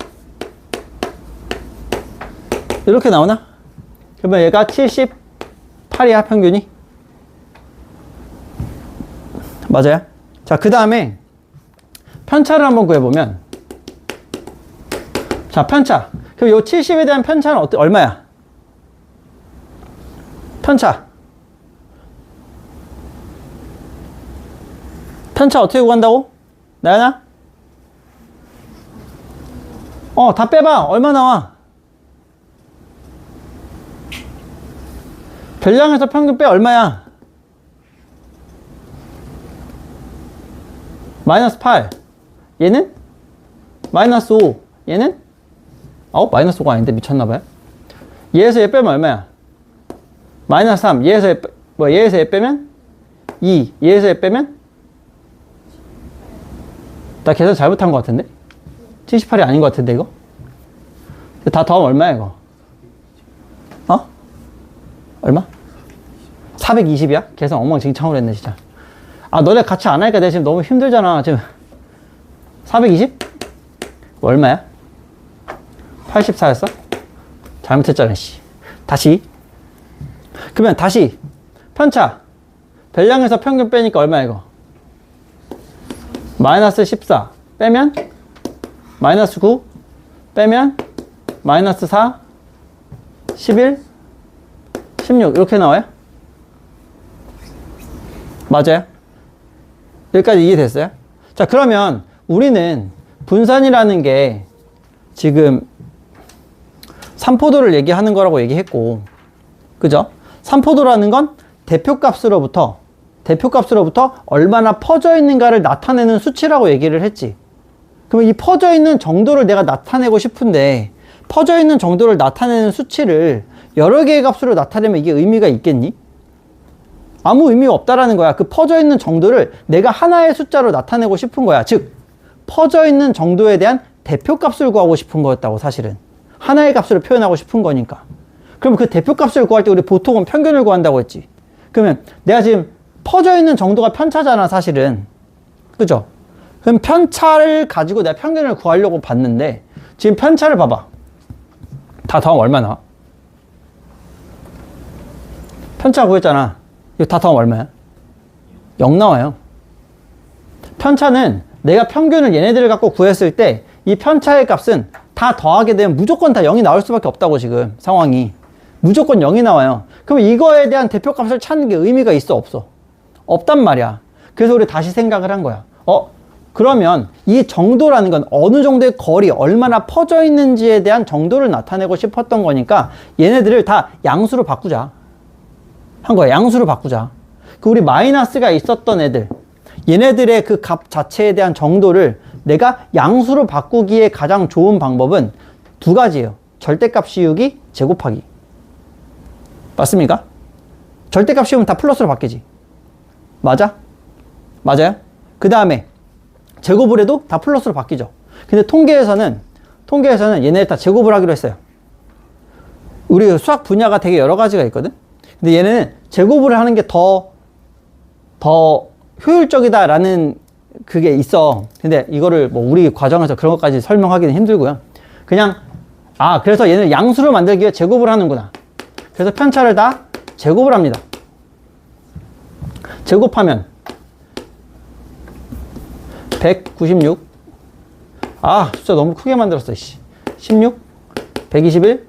이렇게 나오나? 그러면 얘가 78이야 평균이. 맞아요? 자, 그 다음에 편차를 한번 구해보면, 자, 편차. 그럼 요 70에 대한 편차는 얼마야? 편차 어떻게 구한다고? 나연아? 다 빼봐. 얼마 나와? 별량에서 평균 빼 얼마야? 마이너스 8. 얘는? 마이너스 5. 얘는? 마이너스 5가 아닌데 미쳤나봐요. 얘에서 얘 빼면 얼마야? 마이너스 3. 얘에서 얘 빼면? 2. 얘에서 얘 빼면? 나 계산 잘못한 것 같은데? 78이 아닌 것 같은데, 이거? 다 더하면 얼마야, 이거? 얼마? 420이야? 계산 엉망진창으로 했네, 진짜. 너네 같이 안 하니까 내가 지금 너무 힘들잖아, 지금. 420? 얼마야? 84였어? 잘못했잖아, 씨. 다시. 그러면 다시. 편차. 별량에서 평균 빼니까 얼마야, 이거? 마이너스 14 빼면 마이너스 9 빼면 마이너스 4 11 16 이렇게 나와요? 맞아요? 여기까지 이해됐어요? 자, 그러면 우리는 분산이라는 게 지금 삼포도를 얘기하는 거라고 얘기했고, 그죠? 삼포도라는 건 대표값으로부터 얼마나 퍼져 있는가를 나타내는 수치라고 얘기를 했지. 그럼 이 퍼져 있는 정도를 내가 나타내고 싶은데, 퍼져 있는 정도를 나타내는 수치를 여러 개의 값으로 나타내면 이게 의미가 있겠니? 아무 의미가 없다라는 거야. 그 퍼져 있는 정도를 내가 하나의 숫자로 나타내고 싶은 거야. 즉, 퍼져 있는 정도에 대한 대표값을 구하고 싶은 거였다고, 사실은. 하나의 값으로 표현하고 싶은 거니까. 그럼 그 대표값을 구할 때 우리 보통은 평균을 구한다고 했지. 그러면 내가 지금 퍼져 있는 정도가 편차잖아, 사실은. 그죠? 그럼 편차를 가지고 내가 평균을 구하려고 봤는데, 지금 편차를 봐봐. 다 더하면 얼마 나와? 편차 구했잖아. 이거 다 더하면 얼마야? 0 나와요. 편차는 내가 평균을 얘네들을 갖고 구했을 때 이 편차의 값은 다 더하게 되면 무조건 다 0이 나올 수밖에 없다고, 지금 상황이. 무조건 0이 나와요. 그럼 이거에 대한 대표값을 찾는 게 의미가 있어, 없어? 없단 말이야. 그래서 우리 다시 생각을 한 거야. 그러면 이 정도라는 건 어느 정도의 거리, 얼마나 퍼져 있는지에 대한 정도를 나타내고 싶었던 거니까 얘네들을 다 양수로 바꾸자 한 거야. 양수로 바꾸자. 그 우리 마이너스가 있었던 애들, 얘네들의 그 값 자체에 대한 정도를 내가 양수로 바꾸기에 가장 좋은 방법은 두 가지예요. 절대값 씌우기, 제곱하기. 맞습니까? 절대값 씌우면 다 플러스로 바뀌지. 맞아? 맞아요? 그 다음에 제곱을 해도 다 플러스로 바뀌죠. 근데 통계에서는 얘네들 다 제곱을 하기로 했어요. 우리 수학 분야가 되게 여러 가지가 있거든? 근데 얘네는 제곱을 하는 게 더 효율적이다라는 그게 있어. 근데 이거를 뭐 우리 과정에서 그런 것까지 설명하기는 힘들고요. 그냥, 그래서 얘는 양수로 만들기 위해 제곱을 하는구나. 그래서 편차를 다 제곱을 합니다. 제곱하면 196. 숫자 너무 크게 만들었어. 16, 121,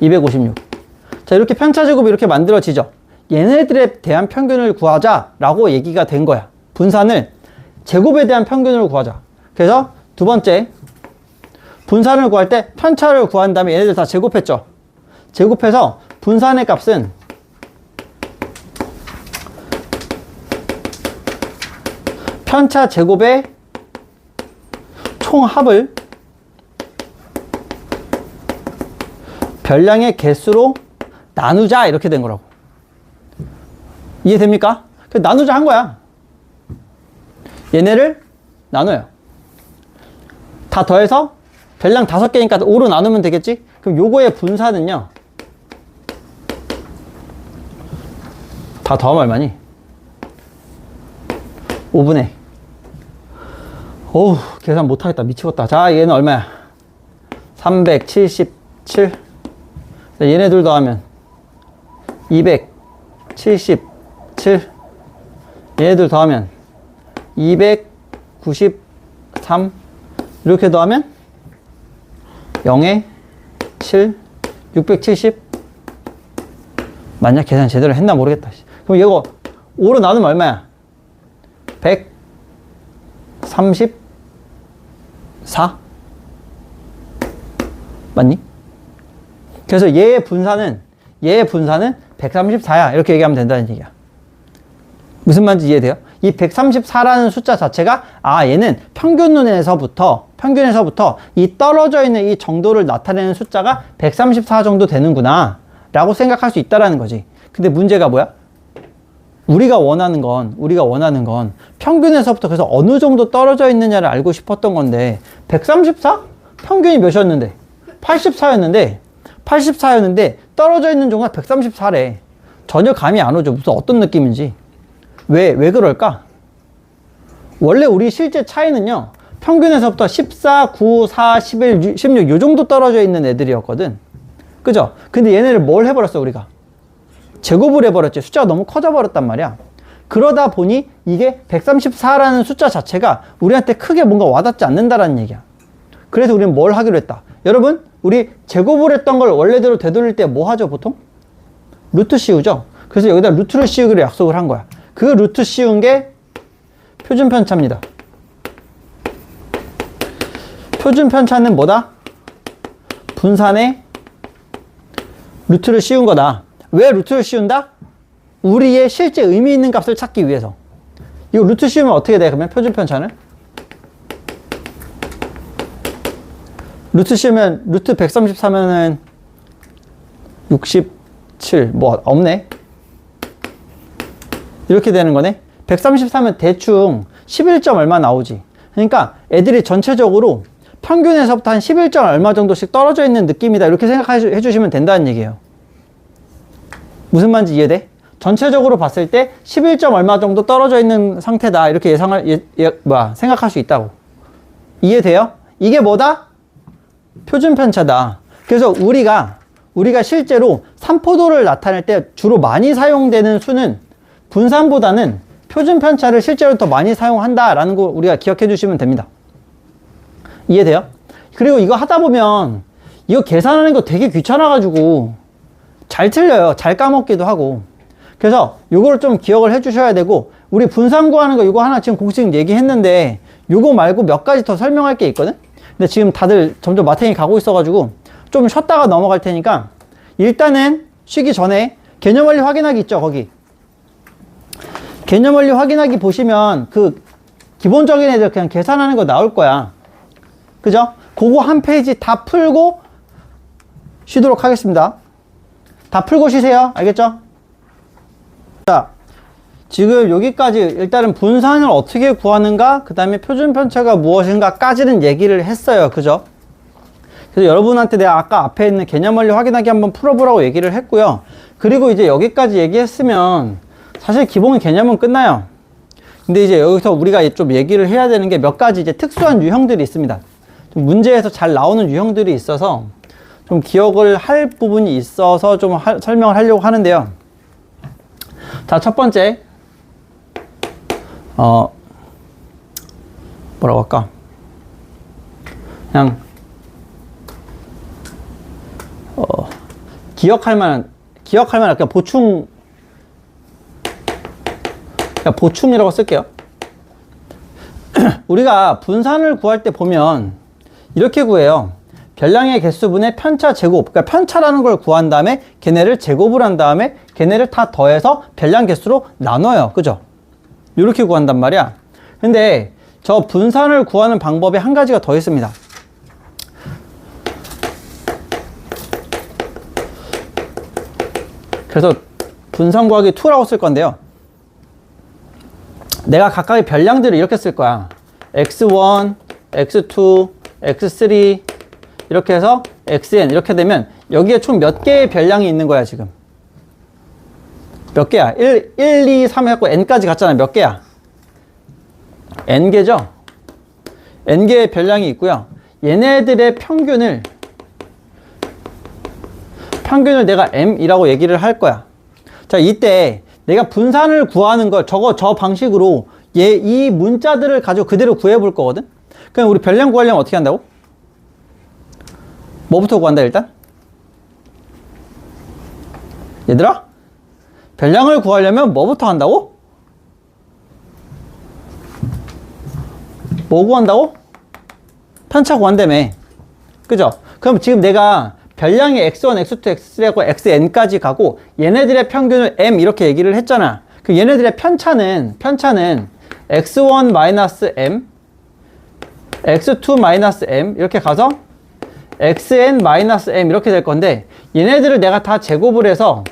256. 자, 이렇게 편차 제곱이 이렇게 만들어지죠. 얘네들에 대한 평균을 구하자라고 얘기가 된 거야. 분산을 제곱에 대한 평균으로 구하자. 그래서 두 번째, 분산을 구할 때 편차를 구한 다음에 얘네들 다 제곱했죠. 제곱해서 분산의 값은 편차 제곱의 총합을 별량의 개수로 나누자, 이렇게 된 거라고. 이해됩니까? 나누자 한 거야. 얘네를 나눠요. 다 더해서 별량 5개니까 5로 나누면 되겠지? 그럼 요거의 분산은요, 다 더하면 얼마니? 5분의. 어우, 계산 못하겠다. 미치겠다. 자, 얘는 얼마야? 377. 자, 얘네 둘 더하면 277. 얘네 둘 더하면 293. 이렇게 더하면 0에 7, 670. 맞냐? 계산 제대로 했나 모르겠다. 그럼 이거 5로 나누면 얼마야? 134? 맞니? 그래서 얘의 분산은 134야. 이렇게 얘기하면 된다는 얘기야. 무슨 말인지 이해돼요? 이 134라는 숫자 자체가 얘는 평균에서부터 이 떨어져 있는 이 정도를 나타내는 숫자가 134 정도 되는구나 라고 생각할 수 있다라는 거지. 근데 문제가 뭐야? 우리가 원하는 건 평균에서부터 그래서 어느 정도 떨어져 있느냐를 알고 싶었던 건데 134? 평균이 몇이었는데? 84였는데 떨어져 있는 정도가 134래. 전혀 감이 안 오죠. 무슨 어떤 느낌인지. 왜 그럴까? 원래 우리 실제 차이는요, 평균에서부터 14, 9, 4, 11, 16 요 정도 떨어져 있는 애들이었거든. 그죠? 근데 얘네를 뭘 해버렸어, 우리가? 제곱을 해버렸지. 숫자가 너무 커져 버렸단 말이야. 그러다 보니 이게 134라는 숫자 자체가 우리한테 크게 뭔가 와닿지 않는다라는 얘기야. 그래서 우리는 뭘 하기로 했다. 여러분, 우리 제곱을 했던 걸 원래대로 되돌릴 때 뭐 하죠, 보통? 루트 씌우죠? 그래서 여기다 루트를 씌우기로 약속을 한 거야. 그 루트 씌운 게 표준 편차입니다. 표준 편차는 뭐다? 분산의 루트를 씌운 거다. 왜 루트를 씌운다? 우리의 실제 의미 있는 값을 찾기 위해서. 이거 루트 씌우면 어떻게 돼? 그러면 표준 편차는? 루트 씌우면 루트 134면은 67 뭐 없네. 이렇게 되는 거네. 134면 대충 11점 얼마 나오지. 그러니까 애들이 전체적으로 평균에서부터 한 11점 얼마 정도씩 떨어져 있는 느낌이다. 이렇게 생각해 주시면 된다는 얘기예요. 무슨 말인지 이해돼? 전체적으로 봤을 때 11점 얼마 정도 떨어져 있는 상태다. 이렇게 생각할 수 있다고. 이해돼요? 이게 뭐다? 표준 편차다. 그래서 우리가 실제로 산포도를 나타낼 때 주로 많이 사용되는 수는 분산보다는 표준 편차를 실제로 더 많이 사용한다라는 거 우리가 기억해 주시면 됩니다. 이해돼요? 그리고 이거 하다 보면 이거 계산하는 거 되게 귀찮아가지고 잘 틀려요. 잘 까먹기도 하고. 그래서 요거를 좀 기억을 해 주셔야 되고, 우리 분산 구하는 거 이거 하나 지금 공식 얘기했는데 요거 말고 몇 가지 더 설명할 게 있거든? 근데 지금 다들 점점 마탱이 가고 있어가지고 좀 쉬었다가 넘어갈 테니까 일단은 쉬기 전에 개념 원리 확인하기 있죠, 거기. 개념 원리 확인하기 보시면 그 기본적인 애들 그냥 계산하는 거 나올 거야. 그죠? 그거 한 페이지 다 풀고 쉬도록 하겠습니다. 다 풀고 쉬세요. 알겠죠? 자, 지금 여기까지 일단은 분산을 어떻게 구하는가, 그 다음에 표준 편차가 무엇인가까지는 얘기를 했어요. 그죠? 그래서 여러분한테 내가 아까 앞에 있는 개념 원리 확인하기 한번 풀어보라고 얘기를 했고요. 그리고 이제 여기까지 얘기했으면 사실 기본 개념은 끝나요. 근데 이제 여기서 우리가 좀 얘기를 해야 되는 게 몇 가지 이제 특수한 유형들이 있습니다. 좀 문제에서 잘 나오는 유형들이 있어서 좀 기억을 할 부분이 있어서 좀 설명을 하려고 하는데요. 자, 첫 번째, 뭐라고 할까? 그냥, 기억할 만한 그냥 보충이라고 쓸게요. 우리가 분산을 구할 때 보면 이렇게 구해요. 별량의 개수분의 편차 제곱. 그러니까 편차라는 걸 구한 다음에 걔네를 제곱을 한 다음에 걔네를 다 더해서 별량 개수로 나눠요. 그죠? 이렇게 구한단 말이야. 근데 저 분산을 구하는 방법에 한 가지가 더 있습니다. 그래서 분산 구하기 2라고 쓸 건데요. 내가 각각의 별량들을 이렇게 쓸 거야. x1, x2, x3 이렇게 해서 xn 이렇게 되면 여기에 총 몇 개의 별량이 있는 거야 지금? 몇 개야? 1, 2, 3 해갖고 n까지 갔잖아. 몇 개야? n개죠? n개의 별량이 있고요. 얘네들의 평균을 내가 m이라고 얘기를 할 거야. 자, 이때 내가 분산을 구하는 걸 저 방식으로 이 문자들을 가지고 그대로 구해 볼 거거든? 그럼 우리 별량 구하려면 어떻게 한다고? 뭐부터 구한다 일단? 얘들아? 별량을 구하려면 뭐부터 한다고? 뭐 구한다고? 편차 구한다며. 그죠? 그럼 지금 내가 별량이 x1, x2, x3하고 xn까지 가고 얘네들의 평균을 m 이렇게 얘기를 했잖아. 그 얘네들의 편차는 x1-m, x2-m 이렇게 가서 xn-m 이렇게 될 건데, 얘네들을 내가 다 제곱을 해서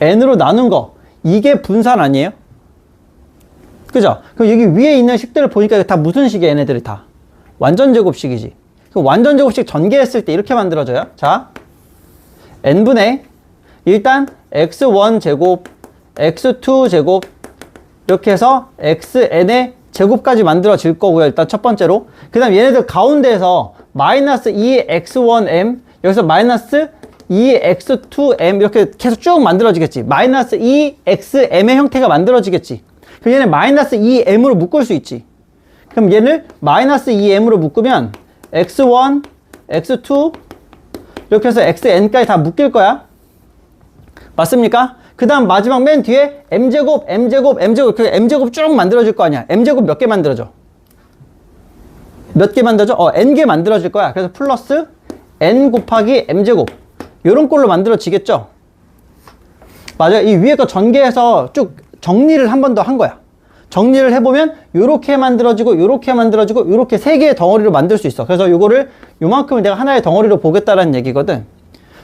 n으로 나눈 거, 이게 분산 아니에요? 그죠? 그럼 여기 위에 있는 식들을 보니까 다 무슨 식이야? 얘네들이 다 완전 제곱식이지. 그럼 완전 제곱식 전개했을 때 이렇게 만들어져요. 자, n분의 일단 x1 제곱, x2 제곱 이렇게 해서 xn의 제곱까지 만들어질 거고요. 일단 첫 번째로. 그 다음 얘네들 가운데에서 마이너스 2x1m 여기서 마이너스 2x2m 이렇게 계속 쭉 만들어지겠지. 마이너스 2xm의 형태가 만들어지겠지. 그럼 얘는 마이너스 2m으로 묶을 수 있지. 그럼 얘를 마이너스 2m으로 묶으면 x1, x2 이렇게 해서 xn까지 다 묶일 거야. 맞습니까? 그 다음 마지막 맨 뒤에 m제곱, m제곱, m제곱, 그 m제곱 쭉 만들어질 거 아니야. m제곱 몇 개 만들어져? 몇 개 만들어져? n개 만들어질 거야. 그래서 플러스 n 곱하기 m제곱. 요런 꼴로 만들어지겠죠? 맞아요. 이 위에 거 전개해서 쭉 정리를 한 번 더 한 거야. 정리를 해보면 요렇게 만들어지고 요렇게 만들어지고 요렇게 세 개의 덩어리로 만들 수 있어. 그래서 요거를 요만큼을 내가 하나의 덩어리로 보겠다라는 얘기거든.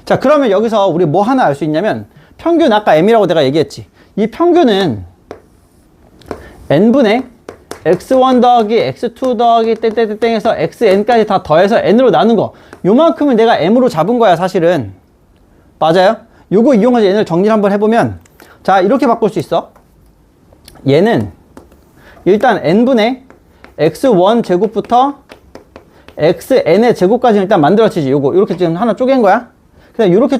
자, 그러면 여기서 우리 뭐 하나 알 수 있냐면 평균, 아까 m이라고 내가 얘기했지. 이 평균은 n분의 x1 더하기 x2 더하기 땡땡땡땡에서 xn까지 다 더해서 n으로 나눈 거. 요만큼을 내가 m으로 잡은 거야, 사실은. 맞아요? 요거 이용해서 n을 정리를 한번 해보면, 자, 이렇게 바꿀 수 있어. 얘는 일단 n분의 x1 제곱부터 xn의 제곱까지 일단 만들어지지. 요거 이렇게 지금 하나 쪼갠 거야. 그냥 이렇게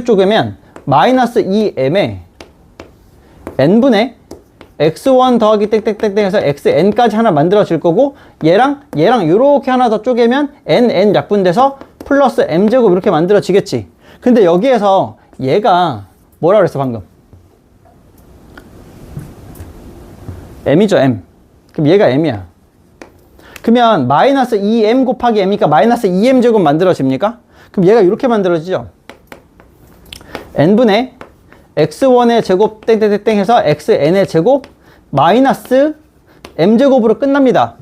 쪼개면 마이너스 2m에 n분의 x1 더하기 땡땡땡땡에서 xn까지 하나 만들어질 거고, 얘랑 요렇게 하나 더 쪼개면 n 약분돼서 플러스 m제곱 이렇게 만들어지겠지. 근데 여기에서 얘가 뭐라 그랬어 방금? m이죠, m. 그럼 얘가 m이야. 그러면 마이너스 2m 곱하기 m이니까 마이너스 2m 제곱 만들어집니까? 그럼 얘가 이렇게 만들어지죠. n분의 x1의 제곱 땡땡땡땡 해서 xn의 제곱 마이너스 m제곱으로 끝납니다.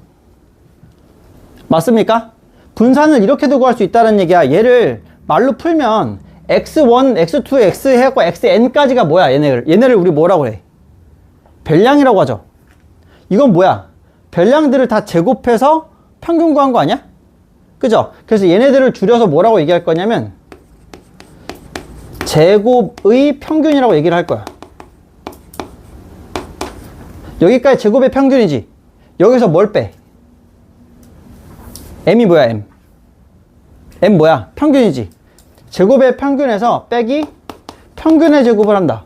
맞습니까? 분산을 이렇게도 구할 수 있다는 얘기야. 얘를 말로 풀면 x1, x2, x 해갖고 xn까지가 뭐야? 얘네를 우리 뭐라고 해? 별량이라고 하죠. 이건 뭐야? 별량들을 다 제곱해서 평균 구한 거 아니야? 그죠? 그래서 얘네들을 줄여서 뭐라고 얘기할 거냐면 제곱의 평균이라고 얘기를 할 거야. 여기까지 제곱의 평균이지. 여기서 뭘 빼? m이 뭐야, m? m 뭐야? 평균이지. 제곱의 평균에서 빼기 평균의 제곱을 한다.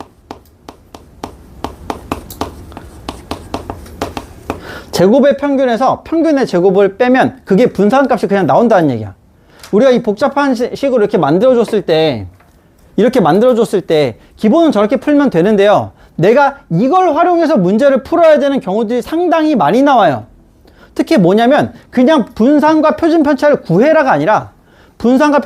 제곱의 평균에서 평균의 제곱을 빼면 그게 분산값이 그냥 나온다는 얘기야. 우리가 이 복잡한 식으로 이렇게 만들어줬을 때 기본은 저렇게 풀면 되는데요. 내가 이걸 활용해서 문제를 풀어야 되는 경우들이 상당히 많이 나와요. 특히 뭐냐면 그냥 분산과 표준편차를 구해라가 아니라 분산과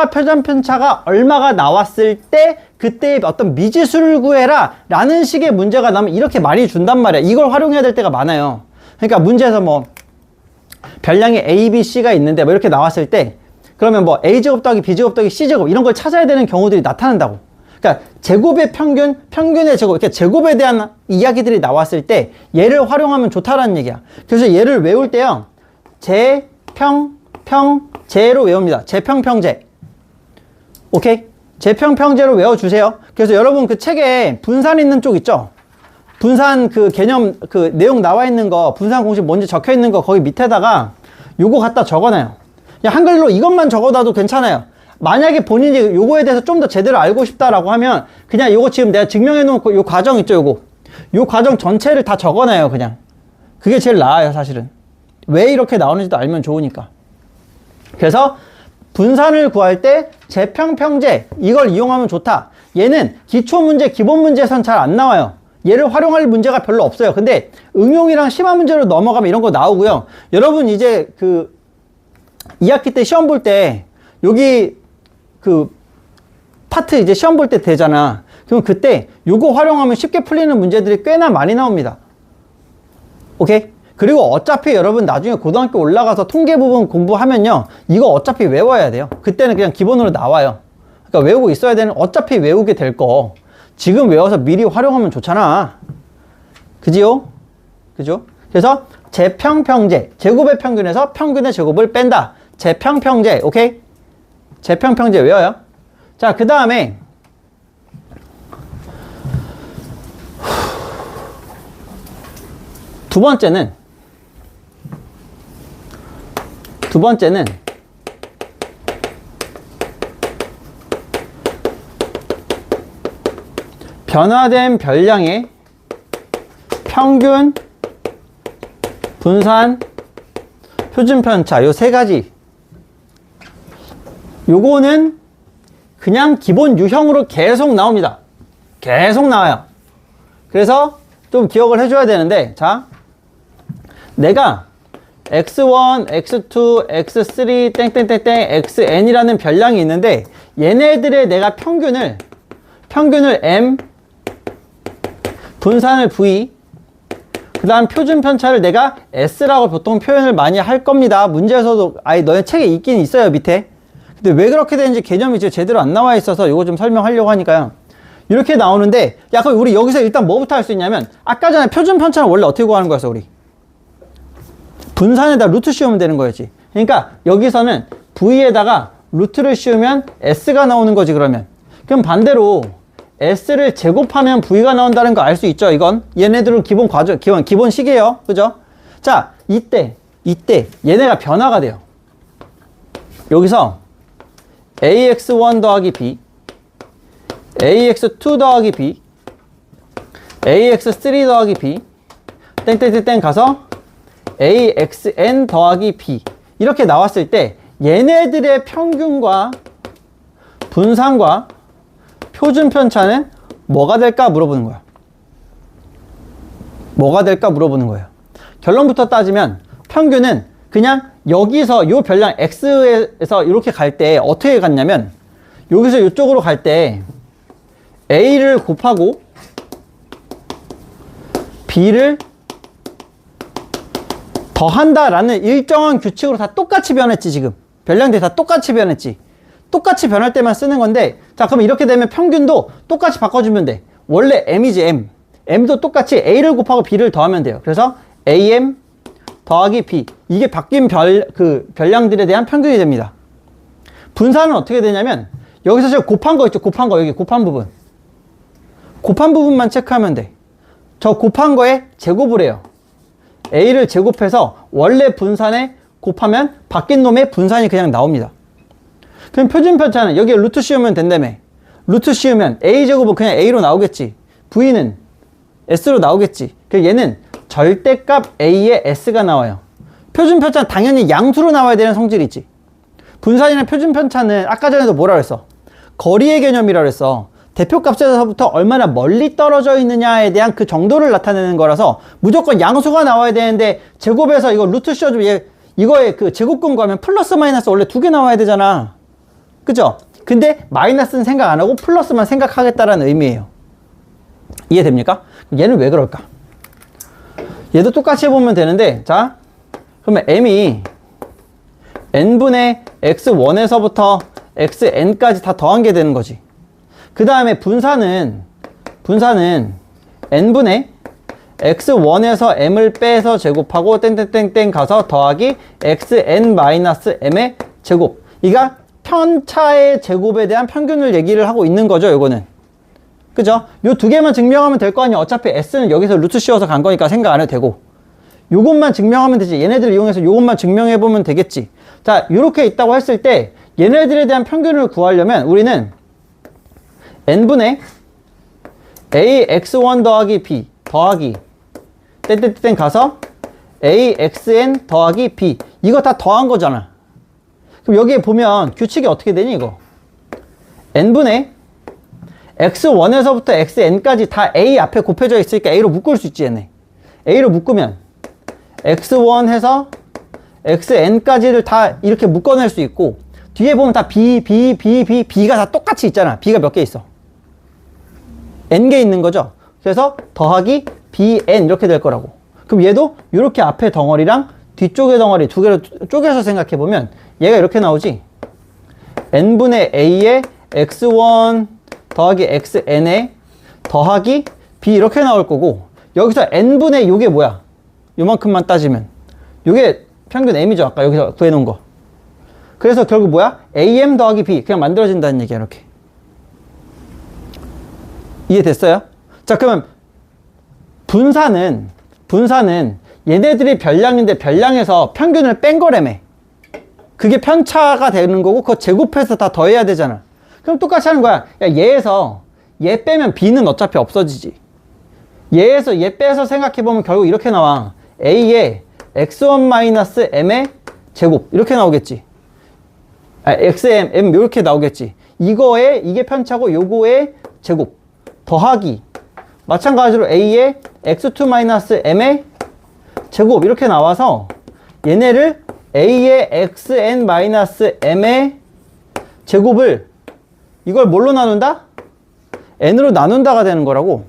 표준편차가 얼마가 나왔을 때 그때의 어떤 미지수를 구해라 라는 식의 문제가 나면 이렇게 많이 준단 말이야. 이걸 활용해야 될 때가 많아요. 그러니까 문제에서 뭐 별량이 A, B, C가 있는데 뭐 이렇게 나왔을 때 그러면 뭐 A제곱 더하기 B제곱 더하기 C제곱 이런 걸 찾아야 되는 경우들이 나타난다고. 그러니까 제곱의 평균, 평균의 제곱, 이렇게 제곱에 대한 이야기들이 나왔을 때 얘를 활용하면 좋다라는 얘기야. 그래서 얘를 외울 때요. 제, 평, 제로 외웁니다. 제평평제. 오케이? 제평평제로 외워주세요. 그래서 여러분 그 책에 분산 있는 쪽 있죠? 분산 그 개념, 그 내용 나와 있는 거, 분산 공식 뭔지 적혀 있는 거 거기 밑에다가 요거 갖다 적어놔요. 그냥 한글로 이것만 적어놔도 괜찮아요. 만약에 본인이 요거에 대해서 좀 더 제대로 알고 싶다라고 하면 그냥 요거 지금 내가 증명해 놓은 요 과정 있죠, 요거. 요 과정 전체를 다 적어놔요, 그냥. 그게 제일 나아요, 사실은. 왜 이렇게 나오는지도 알면 좋으니까. 그래서 분산을 구할 때 제평평제 이걸 이용하면 좋다. 얘는 기초문제, 기본문제에선 잘 안 나와요. 얘를 활용할 문제가 별로 없어요. 근데 응용이랑 심화 문제로 넘어가면 이런 거 나오고요. 여러분 이제 그 2학기 때 시험 볼 때 여기 그 파트 이제 시험 볼 때 되잖아. 그럼 그때 요거 활용하면 쉽게 풀리는 문제들이 꽤나 많이 나옵니다. 오케이? 그리고 어차피 여러분 나중에 고등학교 올라가서 통계 부분 공부하면요. 이거 어차피 외워야 돼요. 그때는 그냥 기본으로 나와요. 그러니까 외우고 있어야 되는, 어차피 외우게 될 거. 지금 외워서 미리 활용하면 좋잖아. 그지요? 그죠? 그래서 제평평제, 제곱의 평균에서 평균의 제곱을 뺀다. 제평평제, 오케이? 제평평제 외워요. 자, 그 다음에 두 번째는 변화된 별량의 평균, 분산, 표준편차 요 세 가지. 요거는 그냥 기본 유형으로 계속 나옵니다. 계속 나와요. 그래서 좀 기억을 해줘야 되는데, 자, 내가 x1, x2, x3, 땡땡땡땡, xn이라는 별량이 있는데 얘네들의 내가 평균을 m, 분산을 v, 그 다음 표준 편차를 내가 s라고 보통 표현을 많이 할 겁니다. 문제에서도 아예 너네 책에 있긴 있어요, 밑에. 근데 왜 그렇게 되는지 개념이 이제 제대로 안 나와 있어서 이거 좀 설명하려고 하니까요. 이렇게 나오는데, 야, 그럼 우리 여기서 일단 뭐부터 할 수 있냐면, 아까 전에 표준 편차는 원래 어떻게 구하는 거였어, 우리? 분산에다 루트 씌우면 되는 거였지. 그러니까 여기서는 v에다가 루트를 씌우면 s가 나오는 거지, 그러면. 그럼 반대로 s를 제곱하면 v가 나온다는 거 알 수 있죠, 이건? 얘네들은 기본 과정, 기본식이에요. 그죠? 자, 이때 얘네가 변화가 돼요. 여기서 ax1 더하기 b, ax2 더하기 b, ax3 더하기 b, 땡땡땡땡 가서 axn 더하기 b 이렇게 나왔을 때 얘네들의 평균과 분산과 표준 편차는 뭐가 될까 물어보는 거야. 뭐가 될까 물어보는 거예요. 결론부터 따지면 평균은 그냥 여기서 요 별량 x에서 이렇게 갈 때 어떻게 갔냐면 여기서 이쪽으로 갈 때 a를 곱하고 b를 더한다라는 일정한 규칙으로 다 똑같이 변했지. 지금 별량들이 다 똑같이 변했지. 똑같이 변할 때만 쓰는 건데, 자, 그럼 이렇게 되면 평균도 똑같이 바꿔주면 돼. 원래 m이지, m도 똑같이 a를 곱하고 b를 더하면 돼요. 그래서 am 더하기 b, 이게 바뀐 별량들에 대한 평균이 됩니다. 분산은 어떻게 되냐면 여기서 제가 곱한 거 있죠. 곱한 거, 여기 곱한 부분만 체크하면 돼. 저 곱한 거에 제곱을 해요. a를 제곱해서 원래 분산에 곱하면 바뀐 놈의 분산이 그냥 나옵니다. 그럼 표준 편차는 여기에 루트 씌우면 된다며. 루트 씌우면 a제곱은 그냥 a로 나오겠지. v는 s로 나오겠지. 그래서 얘는 절대값 a에 s가 나와요. 표준 편차는 당연히 양수로 나와야 되는 성질이 있지. 분산이나 표준 편차는 아까 전에도 뭐라 그랬어? 거리의 개념이라 그랬어. 대표값에서부터 얼마나 멀리 떨어져 있느냐에 대한 그 정도를 나타내는 거라서 무조건 양수가 나와야 되는데, 제곱해서 이거 루트 씌워주면 이거에 그 제곱근 구하면 플러스 마이너스 원래 두 개 나와야 되잖아. 그죠? 근데 마이너스는 생각 안 하고 플러스만 생각하겠다라는 의미예요. 이해됩니까? 얘는 왜 그럴까? 얘도 똑같이 해보면 되는데, 자, 그러면 m이 n분의 x1에서부터 xn까지 다 더한 게 되는 거지. 그 다음에 분산은 n분의 x1에서 m을 빼서 제곱하고 땡땡땡땡 가서 더하기 xn-m의 제곱. 이가 편차의 제곱에 대한 평균을 얘기를 하고 있는 거죠, 요거는. 그죠? 요 두 개만 증명하면 될 거 아니야. 어차피 s는 여기서 루트 씌워서 간 거니까 생각 안 해도 되고. 요것만 증명하면 되지. 얘네들을 이용해서 요것만 증명해 보면 되겠지. 자, 요렇게 있다고 했을 때 얘네들에 대한 평균을 구하려면 우리는 n분의 ax1 더하기 b 더하기 땡땡땡 가서 axn 더하기 b, 이거 다 더한 거잖아. 그럼 여기에 보면 규칙이 어떻게 되니 이거? n분의 x1에서부터 xn까지 다 a 앞에 곱해져 있으니까 a로 묶을 수 있지, 얘네. a로 묶으면 x1 해서 xn까지를 다 이렇게 묶어낼 수 있고, 뒤에 보면 다 b가 다 똑같이 있잖아. b가 몇 개 있어? n개 있는 거죠. 그래서 더하기 bn 이렇게 될 거라고. 그럼 얘도 이렇게 앞에 덩어리랑 뒤쪽의 덩어리 두 개를 쪼개서 생각해 보면 얘가 이렇게 나오지. n분의 a에 x1 더하기 xn에 더하기 b 이렇게 나올 거고, 여기서 n분의 요게 뭐야? 요만큼만 따지면 요게 평균 m이죠. 아까 여기서 구해놓은 거. 그래서 결국 뭐야? am 더하기 b 그냥 만들어진다는 얘기야. 이렇게. 이해됐어요? 자, 그러면 분산은 얘네들이 별량인데 별량에서 평균을 뺀 거라며. 그게 편차가 되는 거고 그거 제곱해서 다 더해야 되잖아. 그럼 똑같이 하는 거야. 야, 얘에서 얘 빼면 b는 어차피 없어지지. 얘에서 얘 빼서 생각해보면 결국 이렇게 나와. a에 x1-m의 제곱 이렇게 나오겠지. xm 이렇게 나오겠지. 이게 편차고 요거의 제곱 더하기 마찬가지로 a의 x2-m의 제곱 이렇게 나와서 얘네를 a의 xn-m의 제곱을 이걸 뭘로 나눈다? n으로 나눈다가 되는 거라고.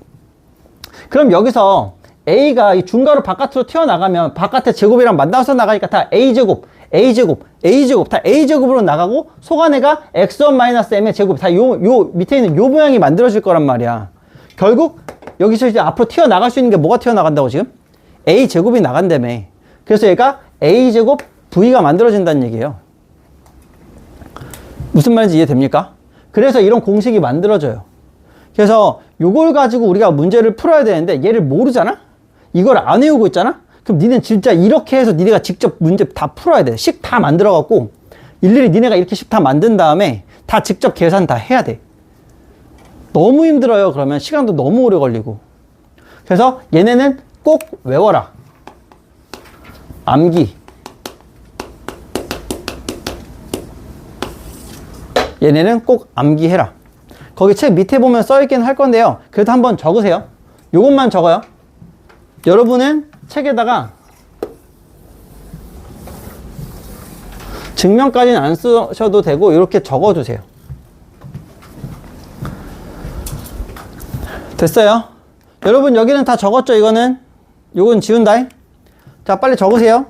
그럼 여기서 a가 이 중괄호 바깥으로 튀어나가면 바깥에 제곱이랑 만나서 나가니까 다 a제곱, a제곱, a제곱 다 a제곱으로 나가고 속안에가 x1-m의 제곱 다 요 밑에 있는 요 모양이 만들어질 거란 말이야. 결국 여기서 이제 앞으로 튀어나갈 수 있는 게 뭐가 튀어나간다고 지금? a제곱이 나간다며. 그래서 얘가 a제곱 v가 만들어진다는 얘기예요. 무슨 말인지 이해됩니까? 그래서 이런 공식이 만들어져요. 그래서 요걸 가지고 우리가 문제를 풀어야 되는데 얘를 모르잖아? 이걸 안 외우고 있잖아? 그럼 니는 진짜 이렇게 해서 니네가 직접 문제 다 풀어야 돼. 식 다 만들어갖고 일일이 니네가 이렇게 식 다 만든 다음에 다 직접 계산 다 해야 돼. 너무 힘들어요. 그러면 시간도 너무 오래 걸리고. 그래서 얘네는 꼭 외워라. 암기. 얘네는 꼭 암기해라. 거기 책 밑에 보면 써있긴 할 건데요. 그래도 한번 적으세요. 요것만 적어요. 여러분은 책에다가 증명까지는 안 쓰셔도 되고 이렇게 적어두세요. 됐어요? 여러분 여기는 다 적었죠? 이거는? 요건 지운다. 자, 빨리 적으세요.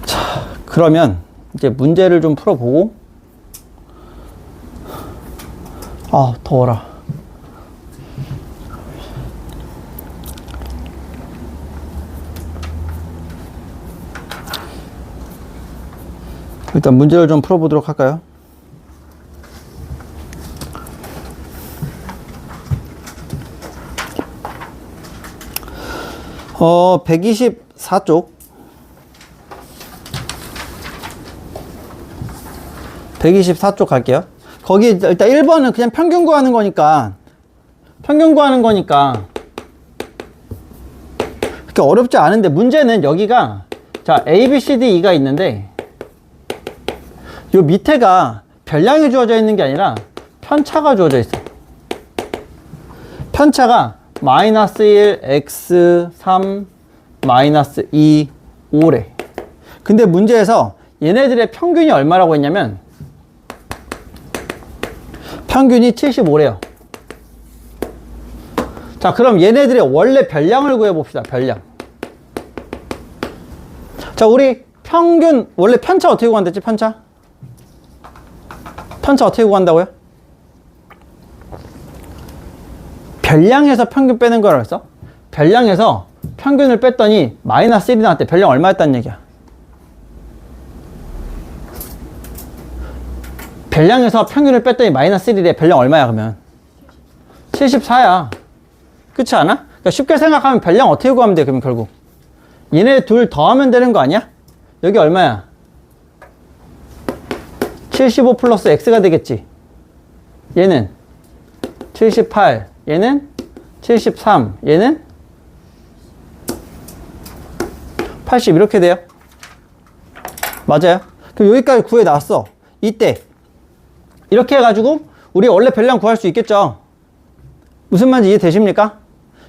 자, 그러면 이제 문제를 좀 풀어보고. 아, 더워라. 일단 문제를 좀 풀어보도록 할까요? 어, 124쪽. 124쪽 갈게요. 거기 일단 1번은 그냥 평균 구하는 거니까 그렇게 어렵지 않은데 문제는 여기가 자 A, B, C, D, E가 있는데 요 밑에가 별량이 주어져 있는 게 아니라 편차가 주어져 있어. 편차가 마이너스 1, x, 3, 마이너스 2, 5래. 근데 문제에서 얘네들의 평균이 얼마라고 했냐면 평균이 75래요. 자, 그럼 얘네들의 원래 별량을 구해봅시다. 별량. 자, 우리 평균 원래 편차 어떻게 구한댔지? 편차 어떻게 구한다고요? 별량에서 평균 빼는 거라고 했어? 별량에서 평균을 뺐더니 마이너스 1이 나왔대. 별량 얼마였다는 얘기야? 별량에서 평균을 뺐더니 마이너스 1이래. 별량 얼마야 그러면? 74야. 그렇지 않아? 그러니까 쉽게 생각하면 별량 어떻게 구하면 돼? 그러면 결국 얘네 둘 더하면 되는 거 아니야? 여기 얼마야? 75 플러스 x가 되겠지. 얘는 78, 얘는 73, 얘는 80 이렇게 돼요. 맞아요? 그럼 여기까지 구해 놨어. 이때 이렇게 해가지고 우리 원래 별량 구할 수 있겠죠. 무슨 말인지 이해되십니까?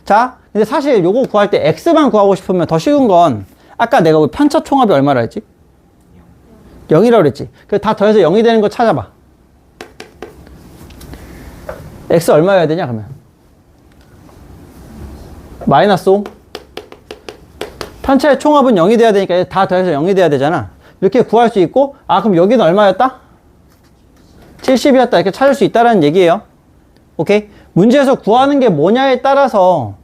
자, 근데 사실 요거 구할 때 x만 구하고 싶으면 더 쉬운 건 아까 내가 그 편차 총합이 얼마라 했지? 0이라고 그랬지. 그래서 다 더해서 0이 되는 거 찾아봐. x 얼마여야 되냐 그러면? 마이너스 5. 편차의 총합은 0이 돼야 되니까 다 더해서 0이 돼야 되잖아. 이렇게 구할 수 있고, 아 그럼 여기는 얼마였다? 70이었다. 이렇게 찾을 수 있다는 얘기예요. 오케이? 문제에서 구하는 게 뭐냐에 따라서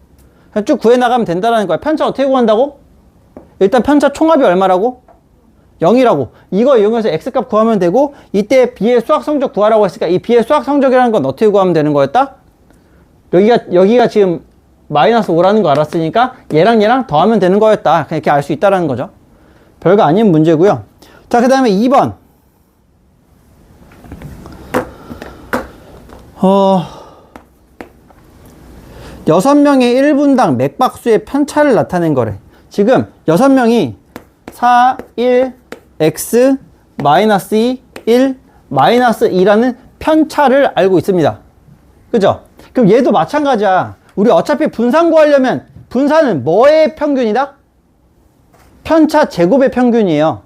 그냥 쭉 구해 나가면 된다는 거야. 편차 어떻게 구한다고? 일단 편차 총합이 얼마라고? 0이라고. 이거 이용해서 x값 구하면 되고, 이때 b의 수학 성적 구하라고 했으니까 이 b의 수학 성적이라는 건 어떻게 구하면 되는 거였다? 여기가 지금 마이너스 5라는 거 알았으니까 얘랑 더하면 되는 거였다. 그냥 이렇게 알 수 있다는 거죠. 별거 아닌 문제고요. 자, 그 다음에 2번. 6명의 1분당 맥박수의 편차를 나타낸 거래. 지금 6명이 4, 1, x, 마이너스 2, 1, 마이너스 2라는 편차를 알고 있습니다. 그죠? 그럼 얘도 마찬가지야. 우리 어차피 분산 구하려면 분산은 뭐의 평균이다? 편차 제곱의 평균이에요.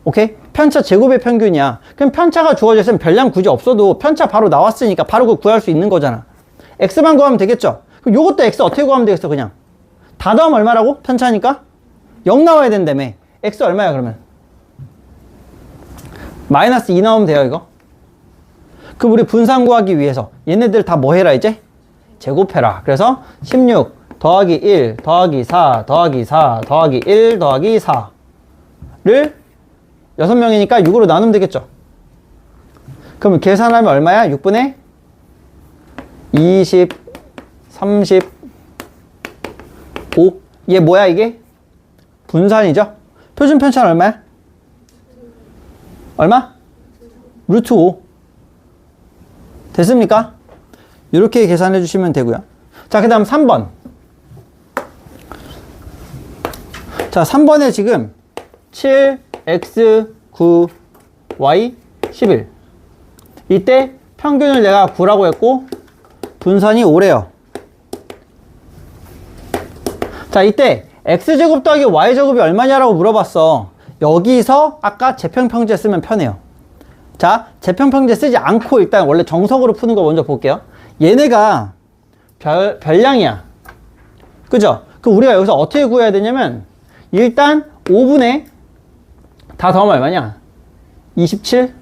오케이? 편차 제곱의 평균이야. 그럼 편차가 주어져 있으면 별량 굳이 없어도 편차 바로 나왔으니까 바로 그거 구할 수 있는 거잖아. x만 구하면 되겠죠? 그럼 요것도 x 어떻게 구하면 되겠어, 그냥? 다 더하면 얼마라고? 편차니까? 0 나와야 된다며. x 얼마야, 그러면? 마이너스 2 나오면 돼요, 이거. 그럼 우리 분산 구하기 위해서 얘네들 다 뭐 해라, 이제? 제곱해라. 그래서 16 더하기 1 더하기 4 더하기 4 더하기 1 더하기 4를 6명이니까 6으로 나누면 되겠죠. 그럼 계산하면 얼마야? 6분의 20, 35. 얘 뭐야, 이게? 분산이죠? 표준 편차는 얼마야? 얼마? 루트 5. 됐습니까? 이렇게 계산해 주시면 되고요. 자, 그 다음 3번. 자, 3번에 지금 7, x, 9, y, 11. 이때 평균을 내가 9라고 했고 분산이 5래요. 자, 이때 x제곱 더하기 y제곱이 얼마냐라고 물어봤어. 여기서 아까 재평평제 쓰면 편해요. 자, 재평평제 쓰지 않고 일단 원래 정석으로 푸는 거 먼저 볼게요. 얘네가 별량이야. 그죠? 그럼 우리가 여기서 어떻게 구해야 되냐면 일단 5분의 다 더하면 얼마냐? 27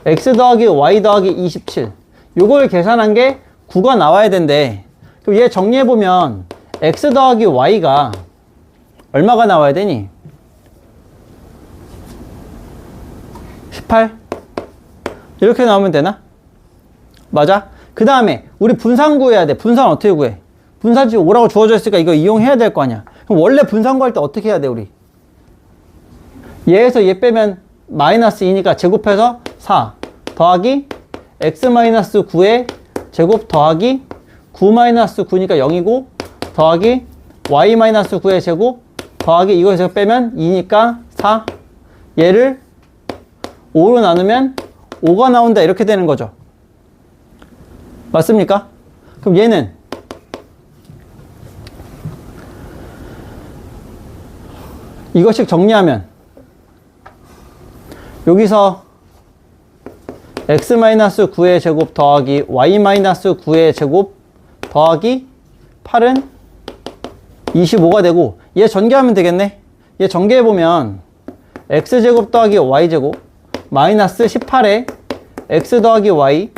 x 더하기 y 더하기 27 요걸 계산한 게 9가 나와야 된대. 그럼 얘 정리해보면 x 더하기 y가 얼마가 나와야 되니? 18 이렇게 나오면 되나? 맞아? 그 다음에 우리 분산 구해야 돼. 분산 어떻게 구해? 분산 지금 5라고 주어져 있으니까 이거 이용해야 될 거 아니야. 그럼 원래 분산 구할 때 어떻게 해야 돼, 우리? 얘에서 얘 빼면 마이너스 2니까 제곱해서 4 더하기 x 마이너스 9의 제곱 더하기 9 마이너스 9니까 0이고 더하기 y 마이너스 9의 제곱 더하기 이거에서 빼면 2니까 4 얘를 5로 나누면 5가 나온다 이렇게 되는 거죠. 맞습니까? 그럼 얘는 이것씩 정리하면 여기서 x-9의 제곱 더하기 y-9의 제곱 더하기 8은 25가 되고 얘 전개하면 되겠네. 얘 전개해보면 x제곱 더하기 y제곱 마이너스 18에 x 더하기 y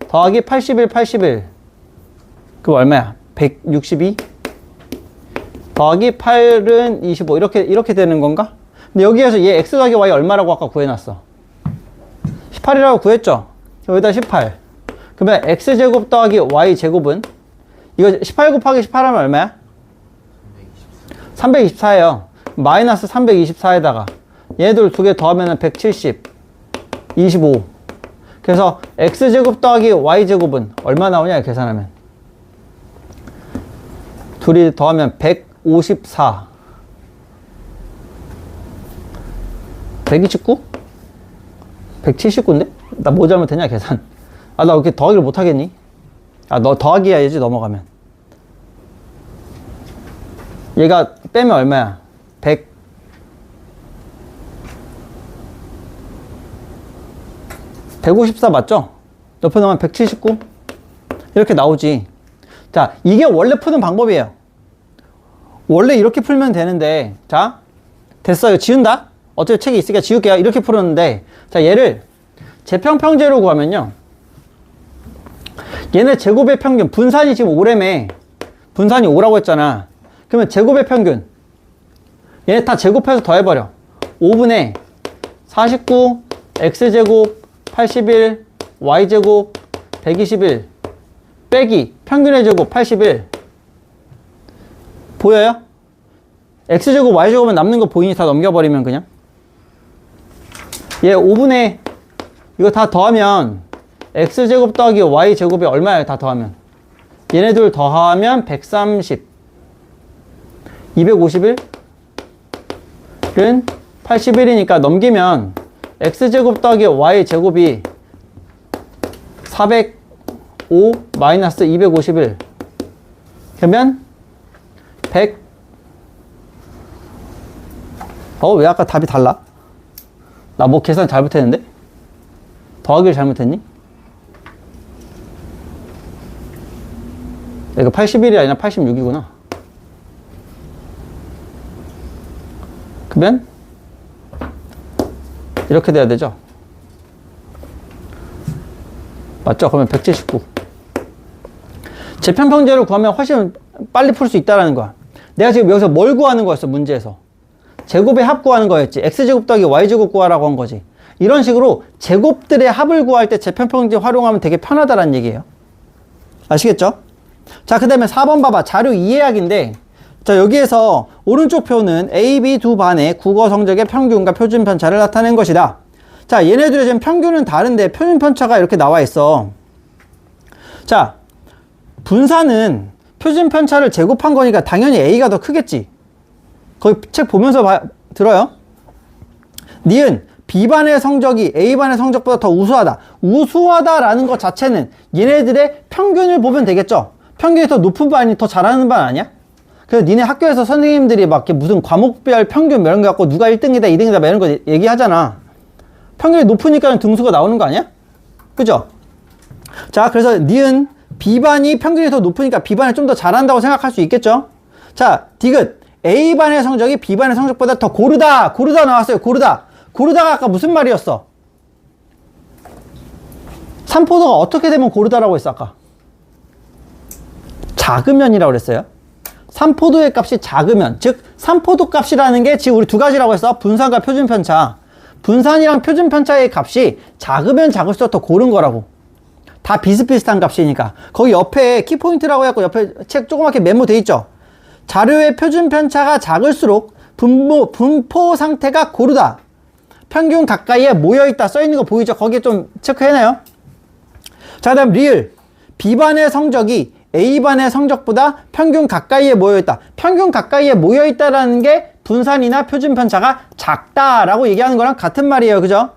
더하기 81 그거 얼마야? 162 더하기 8은 25 이렇게 되는 건가? 근데 여기에서 얘 x 더하기 y 얼마라고 아까 구해놨어? 18이라고 구했죠? 여기다 18 그러면 x제곱 더하기 y제곱은 이거 18 곱하기 18 하면 얼마야? 324예요. 마이너스 324에다가 얘들 두 개 더하면 170 25 그래서 x제곱 더하기 y제곱은 얼마 나오냐 계산하면 둘이 더하면 154 129? 179인데? 나 뭐 잘못했냐 계산. 아, 나 왜 이렇게 더하기를 못하겠니? 아, 너 더하기 해야지 넘어가면. 얘가 빼면 얼마야? 154 맞죠? 옆에 넣으면 179 이렇게 나오지. 자, 이게 원래 푸는 방법이에요. 원래 이렇게 풀면 되는데 자, 됐어요. 지운다? 어차피 책이 있으니까 지울게요. 이렇게 풀었는데 자, 얘를 재평평제로 구하면요 얘네 제곱의 평균 분산이 지금 5래매 분산이 5라고 했잖아. 그러면 제곱의 평균 얘네 다 제곱해서 더해버려. 5분의 49 x제곱 81 y제곱 121 빼기 평균의 제곱 81 보여요? x제곱 y제곱은 남는 거 보이니 다 넘겨버리면 그냥 얘 5분의 이거 다 더하면 x제곱 더하기 y제곱이 얼마예요? 다 더하면 얘네들 더하면 130. 251은 81이니까 넘기면 x제곱 더하기 y제곱이 405 마이너스 251 그러면 100. 왜 아까 답이 달라? 나 뭐 계산 잘못했는데? 더하기를 잘못했니? 이거 81이 아니라 86이구나. 그러면 이렇게 돼야 되죠? 맞죠? 그러면 179. 재편평제를 구하면 훨씬 빨리 풀 수 있다는 거야. 내가 지금 여기서 뭘 구하는 거였어, 문제에서? 제곱의 합 구하는 거였지. x제곱 더하기 y제곱 구하라고 한 거지. 이런 식으로 제곱들의 합을 구할 때 재편평제 활용하면 되게 편하다는 얘기예요. 아시겠죠? 자, 그 다음에 4번 봐봐. 자료 이해하기인데, 자, 여기에서 오른쪽 표는 A, B 두 반의 국어 성적의 평균과 표준 편차를 나타낸 것이다. 자, 얘네들의 지금 평균은 다른데 표준 편차가 이렇게 나와 있어. 자, 분산은 표준 편차를 제곱한 거니까 당연히 A가 더 크겠지. 거기 책 보면서 들어요. 니은 B반의 성적이 A반의 성적보다 더 우수하다. 우수하다라는 것 자체는 얘네들의 평균을 보면 되겠죠. 평균이 더 높은 반이 더 잘하는 반 아니야? 그래서 니네 학교에서 선생님들이 막 무슨 과목별 평균 이런 거 갖고 누가 1등이다 2등이다 이런 거 얘기하잖아. 평균이 높으니까 등수가 나오는 거 아니야? 그죠? 자, 그래서 니은 B반이 평균이 더 높으니까 B반을 좀 더 잘한다고 생각할 수 있겠죠? 자, 디귿 A반의 성적이 B반의 성적보다 더 고르다. 고르다 나왔어요. 고르다. 고르다가 아까 무슨 말이었어? 삼포도가 어떻게 되면 고르다라고 했어, 아까? 작으면이라고 그랬어요. 삼포도의 값이 작으면, 즉 삼포도 값이라는 게 지금 우리 두 가지라고 했어. 분산과 표준 편차. 분산이랑 표준 편차의 값이 작으면 작을수록 더 고른 거라고. 다 비슷비슷한 값이니까. 거기 옆에 키포인트라고 해갖고 옆에 책 조그맣게 메모돼 있죠. 자료의 표준 편차가 작을수록 분포 상태가 고르다. 평균 가까이에 모여있다 써있는 거 보이죠? 거기에 좀 체크해놔요. 자, 그 다음 리을 B반의 성적이 A반의 성적보다 평균 가까이에 모여있다. 평균 가까이에 모여있다라는 게 분산이나 표준 편차가 작다라고 얘기하는 거랑 같은 말이에요. 그죠?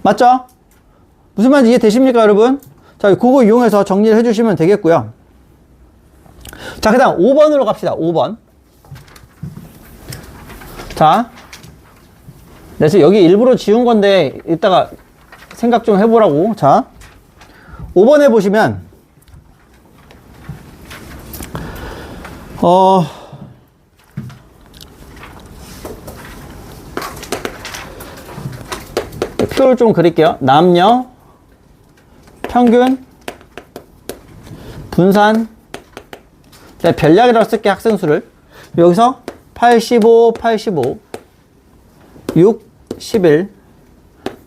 맞죠? 무슨 말인지 이해되십니까, 여러분? 자, 그거 이용해서 정리를 해주시면 되겠고요. 자, 그 다음 5번으로 갑시다. 5번. 자, 내가 지금 여기 일부러 지운 건데 이따가 생각 좀 해보라고. 자, 5번에 보시면 표를 좀 그릴게요. 남녀 평균 분산 내가 별량이라고 쓸게. 학생 수를 여기서 85 85 6 11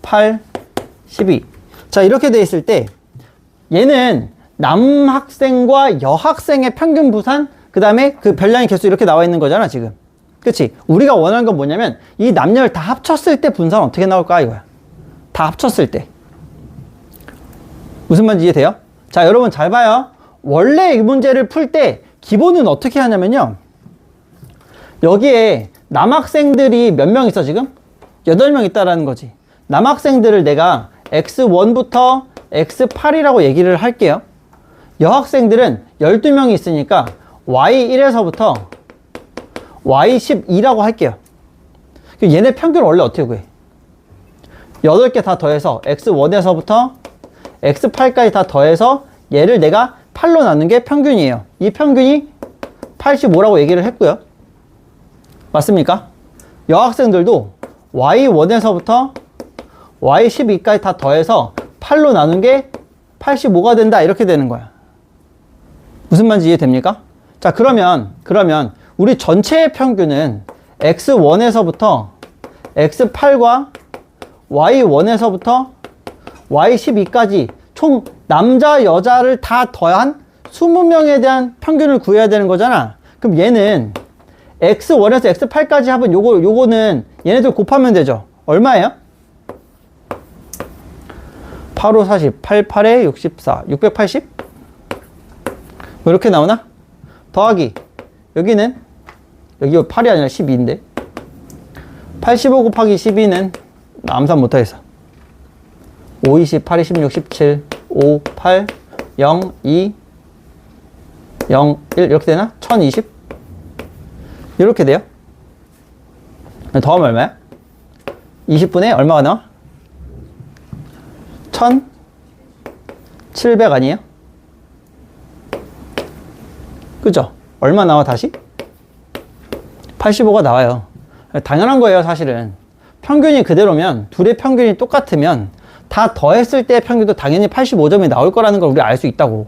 8 12. 자, 이렇게 돼 있을 때 얘는 남학생과 여학생의 평균 분산 그 다음에 그 별량의 개수 이렇게 나와 있는 거잖아 지금. 그치? 우리가 원하는 건 뭐냐면 이 남녀를 다 합쳤을 때 분산 어떻게 나올까 이거야. 다 합쳤을 때 무슨 말인지 이해돼요? 자, 여러분 잘 봐요. 원래 이 문제를 풀 때 기본은 어떻게 하냐면요, 여기에 남학생들이 몇 명 있어 지금? 8명 있다라는 거지. 남학생들을 내가 x1부터 x8이라고 얘기를 할게요. 여학생들은 12명이 있으니까 y1에서부터 y12라고 할게요. 얘네 평균을 원래 어떻게 구해? 8개 다 더해서 x1에서부터 x8까지 다 더해서 얘를 내가 8로 나눈 게 평균이에요. 이 평균이 85라고 얘기를 했고요. 맞습니까? 여학생들도 y1에서부터 y12까지 다 더해서 8로 나눈 게 85가 된다 이렇게 되는 거야. 무슨 말인지 이해됩니까? 자, 그러면 우리 전체의 평균은 x1에서부터 x8과 y1에서부터 y12까지 총 남자 여자를 다 더한 20명에 대한 평균을 구해야 되는 거잖아. 그럼 얘는 x1에서 x8까지 합은 요거는 얘네들 곱하면 되죠. 얼마예요? 8, 5, 40, 8, 8에 64, 680? 뭐 이렇게 나오나? 더하기 여기는 여기 8이 아니라 12인데 85 곱하기 12는 암산 못하겠어. 5, 20, 8, 16, 17, 5, 8, 0, 2, 0, 1 이렇게 되나? 1020? 이렇게 돼요. 더하면 얼마야? 20분에 얼마가 나와? 1700 아니에요? 그죠? 얼마 나와 다시? 85가 나와요. 당연한 거예요 사실은. 평균이 그대로면 둘의 평균이 똑같으면 다 더했을 때 평균도 당연히 85점이 나올 거라는 걸 우리 알 수 있다고.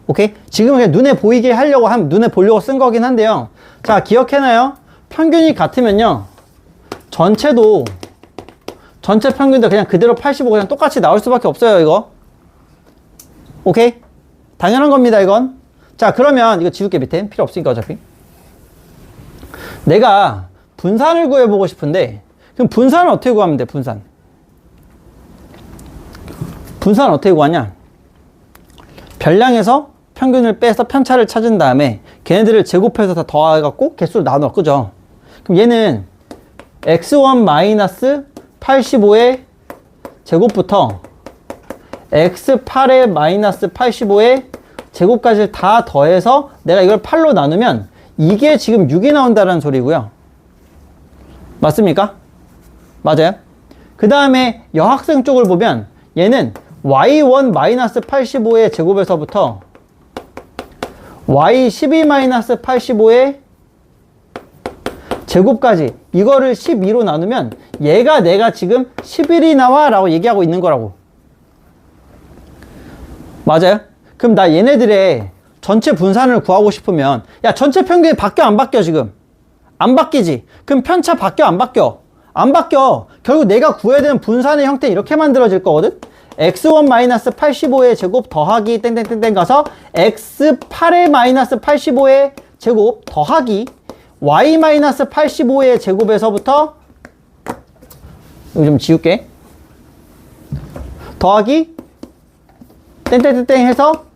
오케이? 지금 그냥 눈에 보이게 하려고 눈에 보려고 쓴 거긴 한데요. 자, 기억해놔요. 평균이 같으면요. 전체 평균도 그냥 그대로 85 그냥 똑같이 나올 수밖에 없어요, 이거. 오케이? 당연한 겁니다, 이건. 자, 그러면 이거 지울게 밑에. 필요 없으니까 어차피. 내가 분산을 구해보고 싶은데 그럼 분산은 어떻게 구하면 돼, 분산? 분산은 어떻게 구하냐? 별량에서 평균을 빼서 편차를 찾은 다음에 걔네들을 제곱해서 다 더해갖고 개수를 나눠, 그죠? 그럼 얘는 x1 85의 제곱부터 x8의 마이너스 85의 제곱까지 다 더해서 내가 이걸 8로 나누면 이게 지금 6이 나온다는 소리고요. 맞습니까? 맞아요. 그 다음에 여학생 쪽을 보면 얘는 y1 마이너스 85의 제곱에서부터 y12 마이너스 85의 제곱까지 이거를 12로 나누면 얘가 내가 지금 11이 나와 라고 얘기하고 있는 거라고. 맞아요? 그럼 나 얘네들의 전체 분산을 구하고 싶으면 야 전체 평균이 바뀌어 안 바뀌어 지금? 안 바뀌지? 그럼 편차 바뀌어 안 바뀌어? 안 바뀌어. 결국 내가 구해야 되는 분산의 형태 이렇게 만들어질 거거든? x1 마이너스 85의 제곱 더하기 땡땡땡땡 가서 x8의 마이너스 85의 제곱 더하기 y 마이너스 85의 제곱에서부터 이거 좀 지울게. 더하기 땡땡땡땡 해서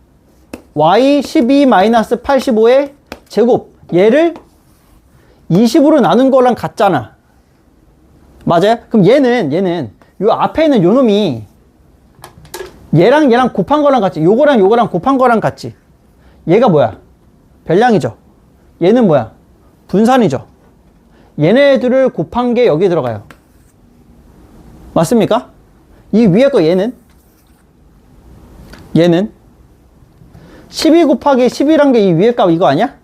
y12 마이너스 85의 제곱 얘를 20으로 나눈 거랑 같잖아. 맞아요? 그럼 얘는 요 앞에 있는 요 놈이 얘랑 곱한 거랑 같지. 요거랑 곱한 거랑 같지. 얘가 뭐야? 별량이죠. 얘는 뭐야? 분산이죠. 얘네들을 곱한 게 여기 들어가요. 맞습니까? 이 위에 거 얘는 12 곱하기 11한 게 이 위에 값 이거 아니야?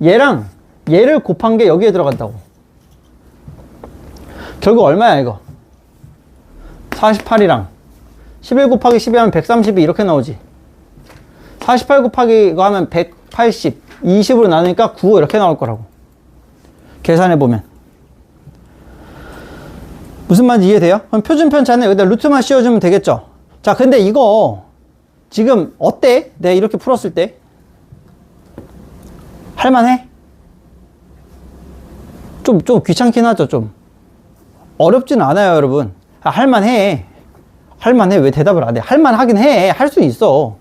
얘랑 얘를 곱한 게 여기에 들어간다고. 결국 얼마야 이거? 48이랑 11 곱하기 12 하면 132 이렇게 나오지. 48 곱하기 이거 하면 180 20으로 나누니까 9 이렇게 나올 거라고. 계산해보면 무슨 말인지 이해돼요? 그럼 표준 편차는 여기다 루트만 씌워주면 되겠죠. 자, 근데 이거 지금 어때? 내가 이렇게 풀었을 때 할만해? 좀 귀찮긴 하죠. 좀 어렵진 않아요, 여러분. 할만해. 왜 대답을 안 해? 할만하긴 해. 할 수 있어.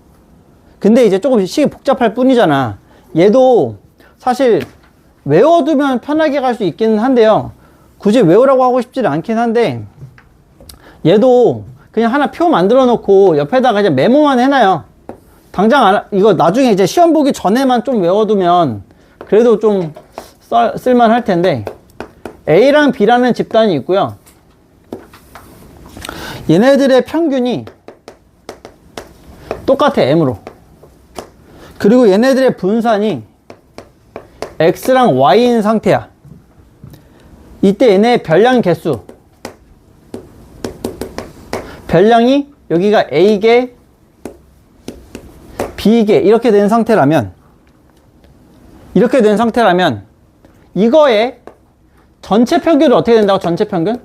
근데 이제 조금씩 복잡할 뿐이잖아. 얘도 사실 외워두면 편하게 갈 수 있기는 한데요. 굳이 외우라고 하고 싶지는 않긴 한데 얘도 그냥 하나 표 만들어 놓고 옆에다가 이제 메모만 해놔요. 당장 이거 나중에 이제 시험 보기 전에만 좀 외워두면 그래도 좀 쓸만 할 텐데 A랑 B라는 집단이 있고요. 얘네들의 평균이 똑같아, M으로. 그리고 얘네들의 분산이 X랑 Y인 상태야. 이때 얘네의 별량 개수. 별량이 여기가 A개, B개 이렇게 된 상태라면 이거의 전체 평균은 어떻게 된다고? 전체 평균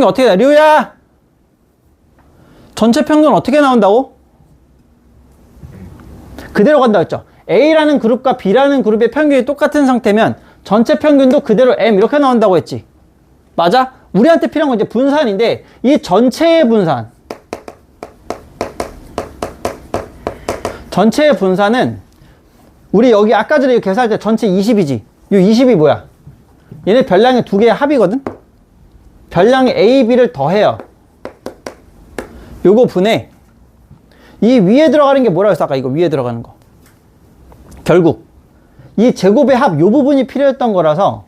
어떻게 돼? 류야! 전체 평균 어떻게 나온다고? 그대로 간다고 했죠. A라는 그룹과 B라는 그룹의 평균이 똑같은 상태면 전체 평균도 그대로 M 이렇게 나온다고 했지. 맞아? 우리한테 필요한 건 이제 분산인데 이 전체의 분산 전체의 분사는 우리 여기 아까 전에 이거 계산할 때 전체 20이지. 이 20이 뭐야? 얘네 별량의 두 개의 합이거든? 별량의 A, B를 더해요. 요거 분해. 이 위에 들어가는 게 뭐라고 했어? 아까 이거 위에 들어가는 거. 결국 이 제곱의 합 요 부분이 필요했던 거라서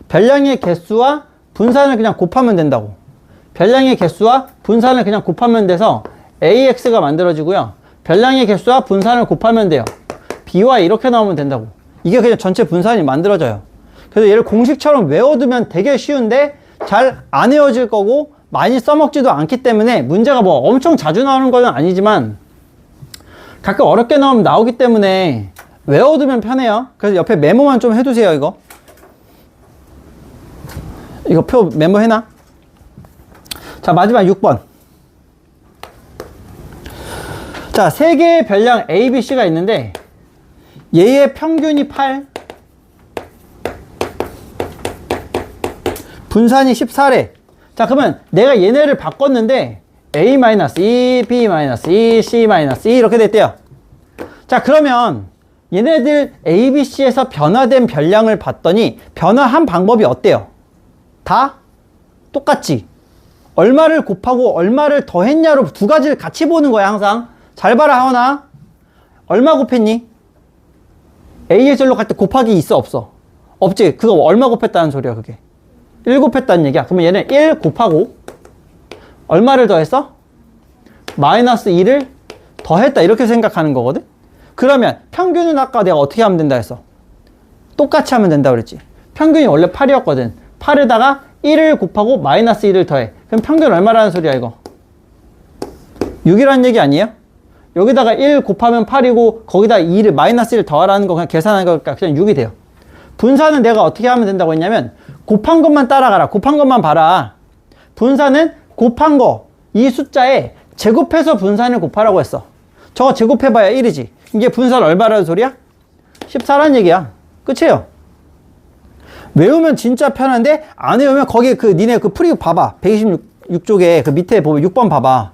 별량의 개수와 분산을 그냥 곱하면 된다고. 별량의 개수와 분산을 그냥 곱하면 돼서 AX가 만들어지고요. 별량의 개수와 분산을 곱하면 돼요. BY 이렇게 나오면 된다고. 이게 그냥 전체 분산이 만들어져요. 그래서 얘를 공식처럼 외워두면 되게 쉬운데 잘 안 외워질 거고 많이 써먹지도 않기 때문에 문제가 뭐 엄청 자주 나오는 건 아니지만 가끔 어렵게 나오면 나오기 때문에 외워두면 편해요. 그래서 옆에 메모만 좀 해두세요. 이거 표 메모해놔. 자, 마지막 6번. 자, 세 개의 별량 A, B, C가 있는데 얘의 평균이 8, 분산이 14래. 자, 그러면 내가 얘네를 바꿨는데 A-2, B-2, C-2 이렇게 됐대요. 자, 그러면 얘네들 A, B, C에서 변화된 별량을 봤더니 변화한 방법이 어때요? 다 똑같지? 얼마를 곱하고 얼마를 더했냐로 두 가지를 같이 보는 거야, 항상. 잘 봐라, 하원아. 얼마 곱했니? A의 절로 갈 때 곱하기 있어, 없어? 없지? 그거 얼마 곱했다는 소리야, 그게. 1 곱했다는 얘기야. 그러면 얘는 1 곱하고 얼마를 더했어? 마이너스 2를 더했다. 이렇게 생각하는 거거든? 그러면 평균은 아까 내가 어떻게 하면 된다 했어? 똑같이 하면 된다 그랬지. 평균이 원래 8이었거든. 8에다가 1을 곱하고 마이너스 1을 더해. 그럼 평균 얼마라는 소리야, 이거? 6이라는 얘기 아니에요? 여기다가 1 곱하면 8이고 거기다 2를 마이너스 1을 더하라는 거 그냥 계산하는 거니까 그냥 6이 돼요. 분사는 내가 어떻게 하면 된다고 했냐면 곱한 것만 따라가라. 곱한 것만 봐라. 분사는 곱한 거, 이 숫자에 제곱해서 분산을 곱하라고 했어. 저거 제곱해봐야 1이지. 이게 분산 얼마라는 소리야? 14라는 얘기야. 끝이에요. 외우면 진짜 편한데 안 외우면 거기 니네 풀이 봐봐. 126쪽에 그 밑에 보면 6번 봐봐.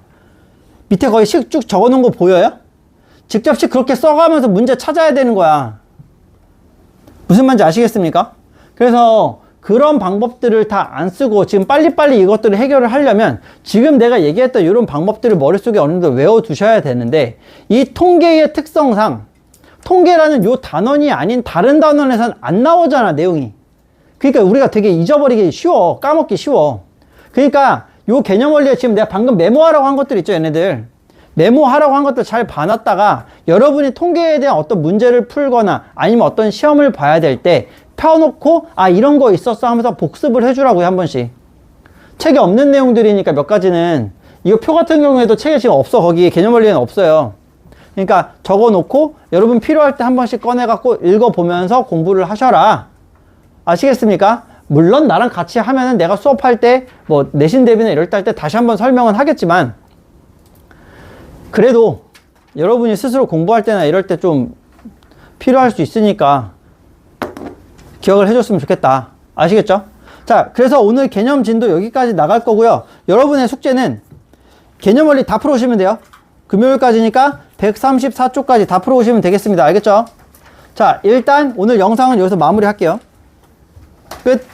밑에 거기 쭉 적어놓은 거 보여요? 직접씩 그렇게 써가면서 문제 찾아야 되는 거야. 무슨 말인지 아시겠습니까? 그래서 그런 방법들을 다 안 쓰고 지금 빨리빨리 이것들을 해결을 하려면 지금 내가 얘기했던 이런 방법들을 머릿속에 어느 정도 외워두셔야 되는데 이 통계의 특성상 통계라는 요 단원이 아닌 다른 단원에서는 안 나오잖아, 내용이. 그러니까 우리가 되게 잊어버리기 쉬워. 까먹기 쉬워. 그러니까 요 개념 원리에 지금 내가 방금 메모하라고 한 것들 있죠, 얘네들. 메모하라고 한 것들 잘 봐놨다가 여러분이 통계에 대한 어떤 문제를 풀거나 아니면 어떤 시험을 봐야 될 때 펴놓고 아 이런 거 있었어 하면서 복습을 해주라고요, 한 번씩. 책에 없는 내용들이니까 몇 가지는 이거 표 같은 경우에도 책에 지금 없어. 거기 개념 원리에는 없어요. 그러니까 적어놓고 여러분 필요할 때 한 번씩 꺼내갖고 읽어보면서 공부를 하셔라. 아시겠습니까? 물론 나랑 같이 하면은 내가 수업할 때 뭐 내신 대비나 이럴 때 할 때 다시 한번 설명은 하겠지만 그래도 여러분이 스스로 공부할 때나 이럴 때 좀 필요할 수 있으니까 기억을 해줬으면 좋겠다. 아시겠죠? 자, 그래서 오늘 개념 진도 여기까지 나갈 거고요. 여러분의 숙제는 개념 원리 다 풀어오시면 돼요. 금요일까지니까 134쪽까지 다 풀어오시면 되겠습니다. 알겠죠? 자, 일단 오늘 영상은 여기서 마무리할게요. 끝.